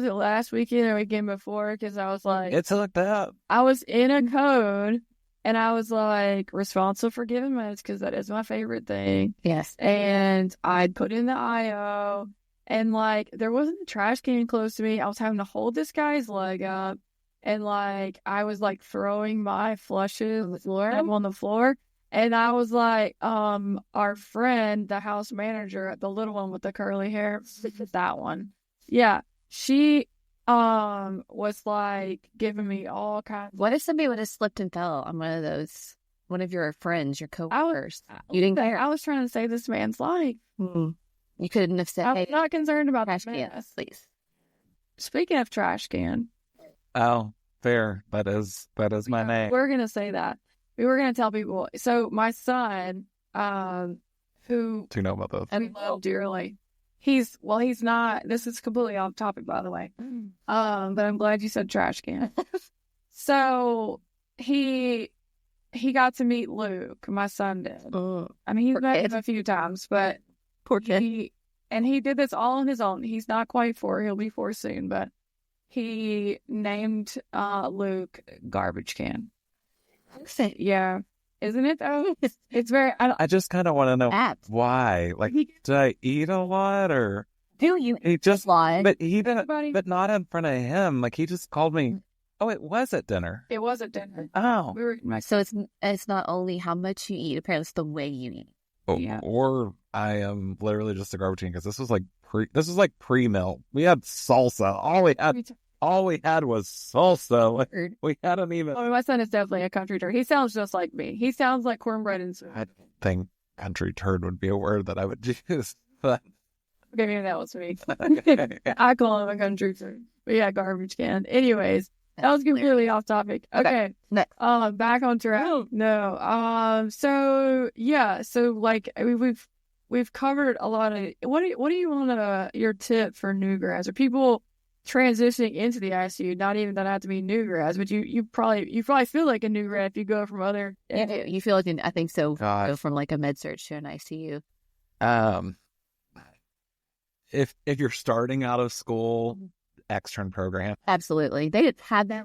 it last weekend or weekend before? Because I was like, it's like that. I was in a code and I was like, responsible for giving meds because that is my favorite thing. Yes. And I'd put in the IO and like there wasn't a trash can close to me. I was having to hold this guy's leg up and like I was like throwing my flushes on the floor. And I was like, our friend, the house manager, the little one with the curly hair, that one. Yeah. She was like giving me all kinds. What if somebody would have slipped and fell on one of your friends, your coworkers? You didn't care. I was trying to save this man's life. You couldn't have said, I'm not concerned about trash can, please. Speaking of trash can. Oh, fair. That is my name. We're going to say that. We were going to tell people. So my son, who do you know about this? I love dearly. He's not, this is completely off topic, by the way. But I'm glad you said trash can. So he got to meet Luke, my son did. I mean, he's met him a few times, but Poor kid. he did this all on his own. He's not quite 4. He'll be 4 soon, but he named Luke Garbage Can. Yeah. Isn't it though? It's very... I just kind of want to know why. Like, did I eat a lot or... Do you He just... lie? But he didn't... But not in front of him. Like, he just called me... Oh, it was at dinner. It was at dinner. Oh. So it's not only how much you eat, apparently it's the way you eat. Oh, Yeah. Or I am literally just a garbage can because this was like pre-meal. We had salsa. All we had was salsa. Like, we hadn't even... I mean, my son is definitely a country turd. He sounds just like me. He sounds like cornbread and soup. I don't think country turd would be a word that I would use. But... Okay, maybe that was me. Okay. I call him a country turd. But yeah, garbage can. Anyways, that was completely off topic. Okay. Next. Back on track. No. So yeah. So like we've covered a lot of. What do you want your tip for new grads or people transitioning into the ICU? Not even that have to be new grads, but you probably feel like a new grad if you go from other. You feel like I think so. God. Go from like a med surg to an ICU. If you're starting out of school, extern program, Absolutely, they had that.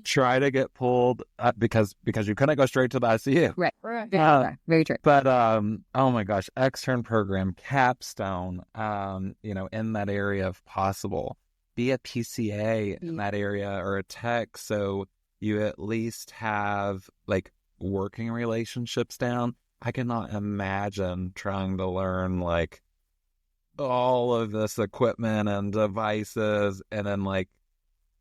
try to get pulled because you couldn't go straight to the ICU. Right. Very true. But oh my gosh, extern program, capstone, in that area if possible. Be a PCA in that area or a tech, so you at least have like working relationships down. I cannot imagine trying to learn like all of this equipment and devices and then like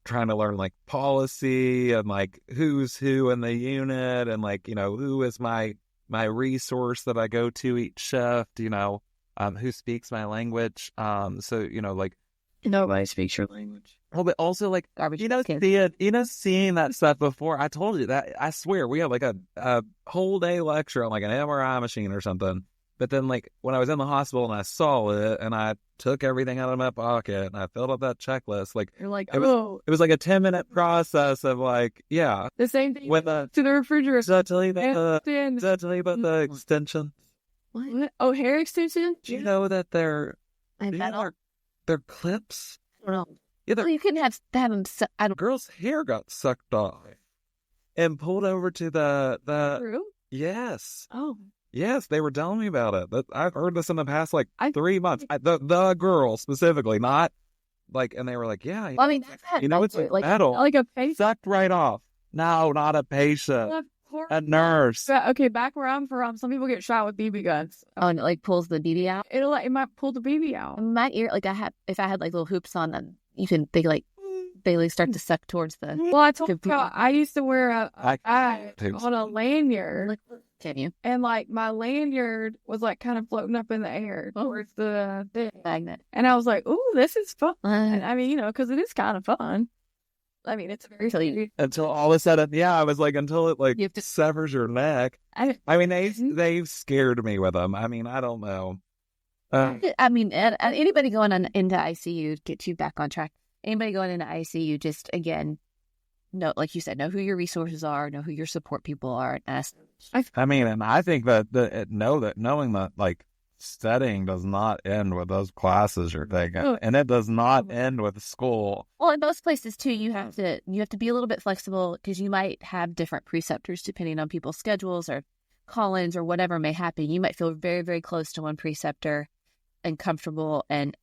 trying to learn like policy and like who's who in the unit and like, who is my resource that I go to each shift, who speaks my language. So, like Nobody speaks your language. Well, but also like Garbage seeing that stuff before. I told you that. I swear we had like a whole day lecture on like an MRI machine or something. But then like when I was in the hospital and I saw it and I took everything out of my pocket and I filled up that checklist, like You're like, it was like a 10-minute process of like, yeah, the same thing with to the refrigerator. Did I tell you about the extension? What? Oh, hair extension? Do you know that they're clips? I don't know. Yeah, Well, you can have them. Girl's hair got sucked off and pulled over to the. True? Yes. Oh. Yes, they were telling me about it. I've heard this in the past 3 months. The girl specifically, not like, and they were like, yeah. Well, I mean, that's it's like metal, like a patient sucked right off. No, not a patient, a nurse. Okay, back where I'm from, some people get shot with BB guns. Oh, and it like pulls the BB out. It might pull the BB out. My ear, like if I had like little hoops on them, they start to suck towards the. Well, I told you I used to wear a bag on a lanyard. Can you? And like my lanyard was like kind of floating up in the air towards the thing. Magnet. And I was like, "Ooh, this is fun." And I mean, because it is kind of fun. I mean, it's very until all of a sudden, I was like, until it severs your neck. I mean, they've scared me with them. I mean, I don't know. I mean, anybody going into ICU, get you back on track. Anybody going into ICU, just again, know, like you said, know who your resources are, know who your support people are, and ask. I mean, and I think that knowing that like studying does not end with those classes you're taking, and it does not end with school. Well, in most places too, you have to be a little bit flexible because you might have different preceptors depending on people's schedules or call-ins or whatever may happen. You might feel very, very close to one preceptor and comfortable and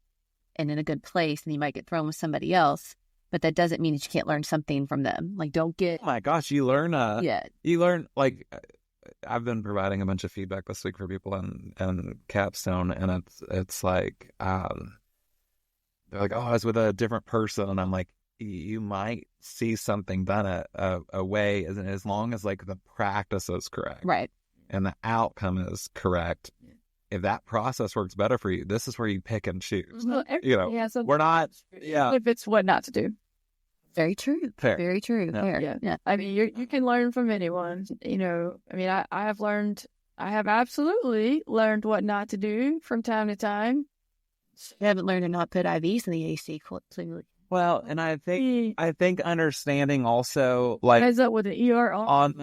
in a good place, and you might get thrown with somebody else. But that doesn't mean that you can't learn something from them. Like, don't get. Oh my gosh, you learn. You learn like. I've been providing a bunch of feedback this week for people in Capstone, and it's like they're like, oh, I was with a different person, and I'm like, you might see something done a way as long as like the practice is correct, right, and the outcome is correct. If that process works better for you, this is where you pick and choose. Well, so we're not. Yeah, if it's what not to do. Very true. Fair. Very true. Yeah. Fair. Yeah. I mean, you can learn from anyone. I mean, I have absolutely learned what not to do from time to time. You haven't learned to not put IVs in the AC. Well, and I think understanding also like Heads up with an ER on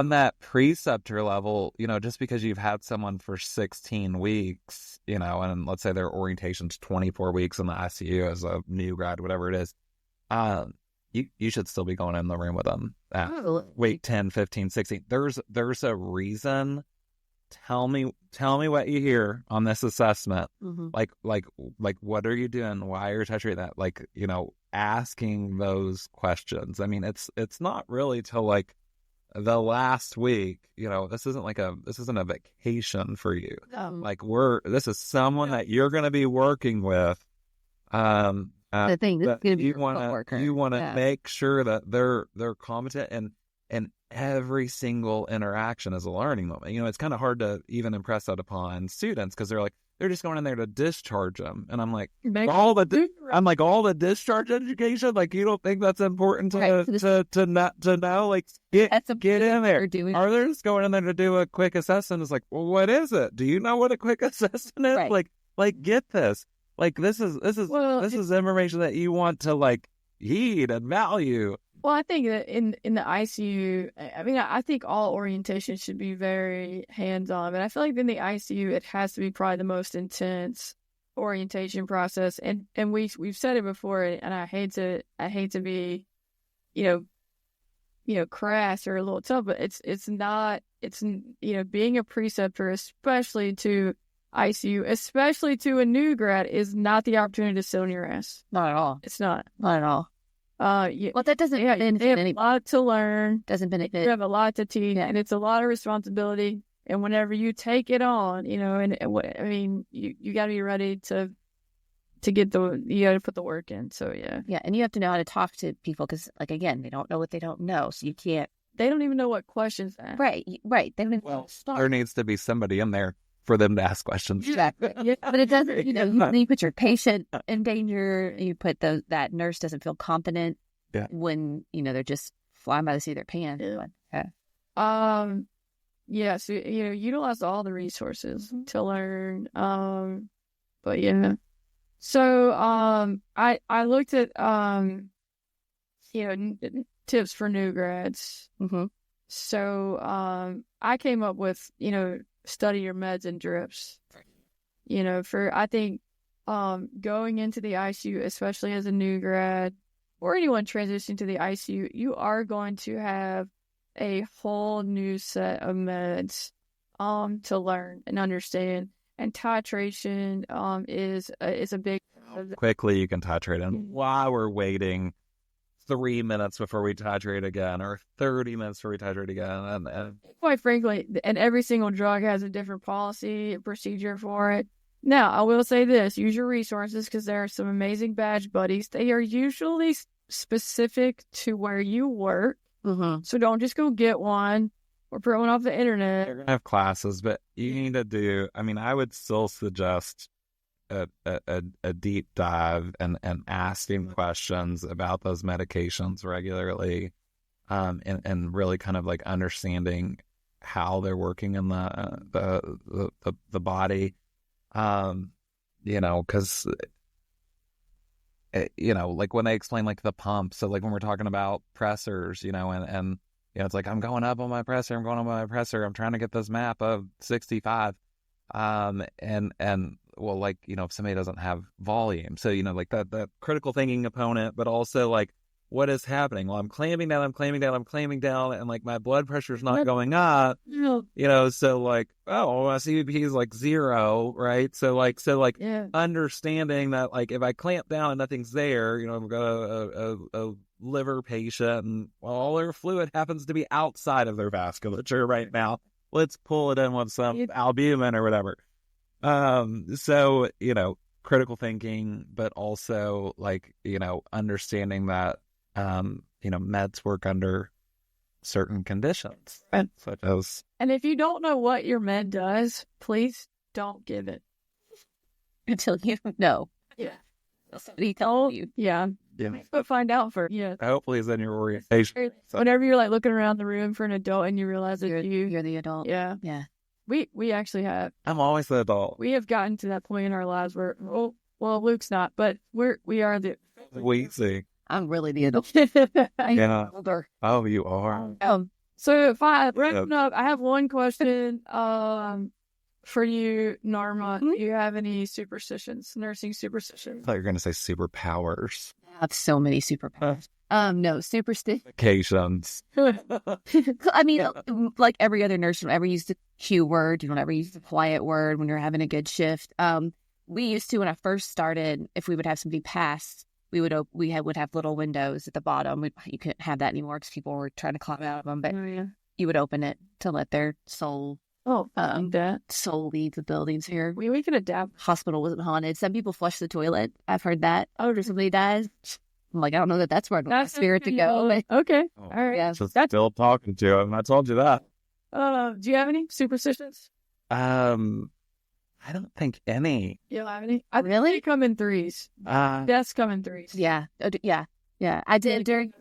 that preceptor level, just because you've had someone for 16 weeks, and let's say their orientation's 24 weeks in the ICU as a new grad, whatever it is, you should still be going in the room with them at week 10, 15, 16. There's a reason. Tell me what you hear on this assessment. Mm-hmm. Like what are you doing? Why are you touching that? Like, asking those questions. I mean, it's not really till like the last week, this isn't a vacation for you. Like this is someone that you're going to be working with. The thing this is going to be you want to make sure that they're competent and every single interaction is a learning moment. It's kind of hard to even impress that upon students because they're just going in there to discharge them. And I'm like, all the discharge education, like, you don't think that's important to know, like, get in there. Are they just going in there to do a quick assessment? It's like, well, what is it? Do you know what a quick assessment is? Right. Like, get this. Like, this is information that you want to, like, heed and value. Well, I think that in the ICU, I mean, I think all orientation should be very hands-on, but I feel like in the ICU, it has to be probably the most intense orientation process. And we've said it before, and I hate to be, crass or a little tough, but it's being a preceptor, especially to ICU, especially to a new grad, is not the opportunity to sit on your ass. Not at all. It's not. Not at all. Well, that doesn't benefit they have anybody. a lot to learn. Doesn't benefit. You have a lot to teach, and it's a lot of responsibility. And whenever you take it on, you got to be ready to get you got to put the work in. So yeah, and you have to know how to talk to people because, like, again, they don't know what they don't know, so you can't. They don't even know what questions to ask. Right. They don't even start. There needs to be somebody in there for them to ask questions. Exactly. Yeah. But it doesn't, you put your patient in danger. You put that nurse doesn't feel competent when, they're just flying by the seat of their pants. Yeah. So, utilize all the resources to learn. But yeah. So, I looked at, tips for new grads. Mm-hmm. So, I came up with, study your meds and drips. I think going into the ICU, especially as a new grad or anyone transitioning to the ICU, you are going to have a whole new set of meds to learn and understand. And titration is a big. Quickly, you can titrate in while we're waiting 3 minutes before we titrate again, or 30 minutes before we titrate again. And quite frankly, and every single drug has a different policy and procedure for it. Now, I will say this, use your resources because there are some amazing badge buddies. They are usually specific to where you work. Mm-hmm. So don't just go get one or put one off the internet. They're going to have classes, but you need to I would still suggest a deep dive and asking questions about those medications regularly, and really kind of like understanding how they're working in the body, because like when they explain like the pump, so like when we're talking about pressors, and it's like I'm going up on my pressor, I'm trying to get this map of 65, and well, like, if somebody doesn't have volume, so, like that critical thinking component, but also like what is happening? Well, I'm clamping down, and like my blood pressure is not going up, so like, oh, my CVP is like 0, right? So understanding that, like, if I clamp down and nothing's there, I've got a liver patient and all their fluid happens to be outside of their vasculature right now. Let's pull it in with some albumin or whatever. So, critical thinking, but also like, understanding that, meds work under certain conditions, such as. And if you don't know what your med does, please don't give it until you know. Yeah. Somebody tells you. Yeah. But find out first. Yeah. Hopefully it's in your orientation. Whenever you're like looking around the room for an adult and you realize that you're the adult. Yeah. Yeah. We actually have. I'm always the adult. We have gotten to that point in our lives where, well, Luke's not, but we are the Wheezy. I'm really the adult. Yeah. Older. Oh, you are. So if I wrapping up, I have one question for you, Norma. Do you have any superstitions, nursing I superstitions? thought you were going to say superpowers. I have so many superpowers. No, superstition. Occasions. I mean, like every other nurse, you don't ever use the Q word. You don't ever use the quiet word when you're having a good shift. We used to, when I first started, if we would have somebody pass, we would have little windows at the bottom. You couldn't have that anymore because people were trying to climb out of them. But you would open it to let their soul soul leave the buildings here. We could adapt. Hospital wasn't haunted. Some people flush the toilet. I've heard that. Oh, somebody dies. I'm like, I don't know that's where I want my spirit to go. But... Okay. Oh, All right. Yeah. Just still talking to him. I told you that. Do you have any superstitions? I don't think any. You don't have any? I think Really? they come in threes. Deaths come in threes. Yeah. Yeah. I did during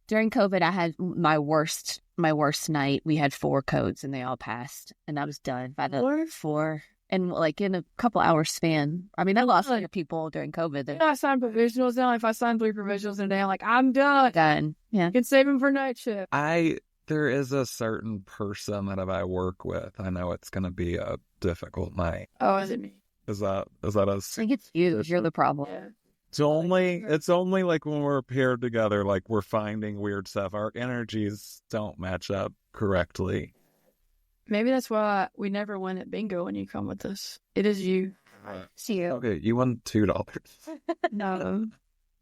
COVID. I had my worst night. We had 4 codes and they all passed, and I was done by the 4. And like in a couple hours span. I mean, I lost other people during COVID. I signed provisionals now. If I sign 3 provisionals in a day, I'm like, I'm done. Done. Yeah. You can save them for night shift. There is a certain person that if I work with, I know it's going to be a difficult night. Oh, is it me? Is that a I think it's you. You're the problem. Yeah. It's only like when we're paired together, like we're finding weird stuff. Our energies don't match up correctly. Maybe that's why we never win at bingo when you come with us. It is you. It's you. Okay, you won $2. No.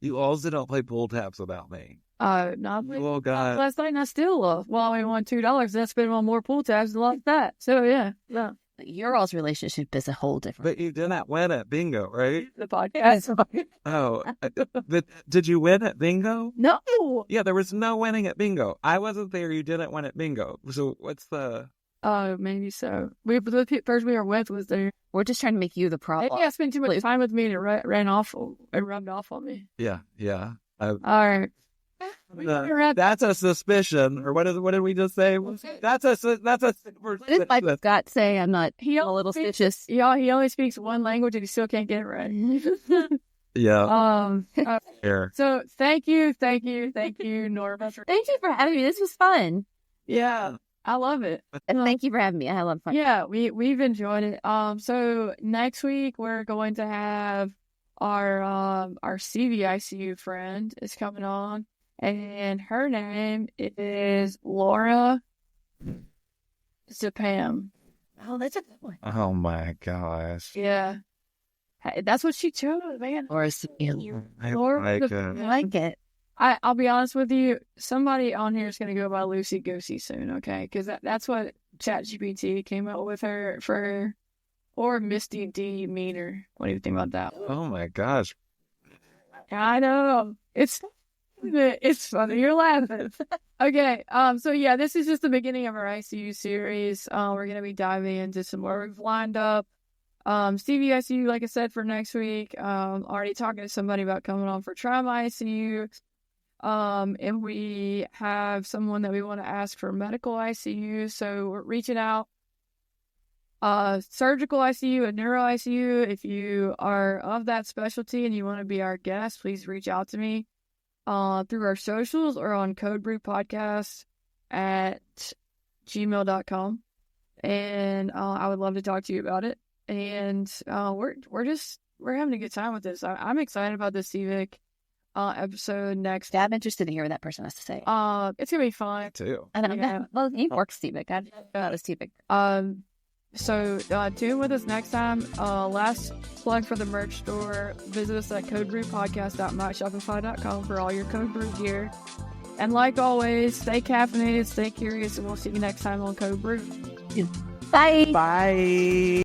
You also don't play pool taps without me. Not Oh God. last night, and I still lost. Well, we won $2. That's been on more pool tabs and lost that. So yeah, no. Your all's relationship is a whole different. But you didn't win at bingo, right? The podcast. Oh, but did you win at bingo? No. Yeah, there was no winning at bingo. I wasn't there. You didn't win at bingo. So what's the? Oh, maybe so. The person we were with was there. We're just trying to make you the problem. Maybe I spent too much time with me and it rubbed off on me. Yeah. All right. That's a suspicion, or what did we just say? That's a What did my gut say? I'm not. He a little stitches. He only speaks one language and he still can't get it right. Yeah. Here. So thank you, Norma. Thank you for having me. This was fun. Yeah, I love it. And thank you for having me. I had a lot of fun. Yeah, we've enjoyed it. So next week we're going to have our CVICU friend is coming on. And her name is Laura Zapam. Oh, that's a good one. Oh my gosh. Yeah. That's what she chose, man. Laura Zapam. I like it. I'll be honest with you. Somebody on here is going to go by Lucy Goosey soon, okay? Because that's what ChatGPT came up with her for. Or Misty D. Meaner. What do you think about that? Oh my gosh. I know. It's funny. You're laughing. Okay. So yeah, this is just the beginning of our ICU series. We're gonna be diving into some more. We've lined up CVICU, like I said, for next week. Already talking to somebody about coming on for trauma ICU. And we have someone that we want to ask for medical ICU. So we're reaching out. Surgical ICU and neuro ICU. If you are of that specialty and you want to be our guest, please reach out to me. Through our socials or on Code Brew Podcast at gmail.com. And I would love to talk to you about it. And we're having a good time with this. I'm excited about this CVIC episode next. Yeah, I'm interested to hear what that person has to say. It's gonna be fun Too. I don't know. Yeah. Well, he works CVIC. I thought it was CVIC. So tune with us next time. Last plug for the merch store. Visit us at codebrewpodcast.myshopify.com for all your Code Brew gear. And like always, stay caffeinated, stay curious, and we'll see you next time on Code Brew. Bye. Bye.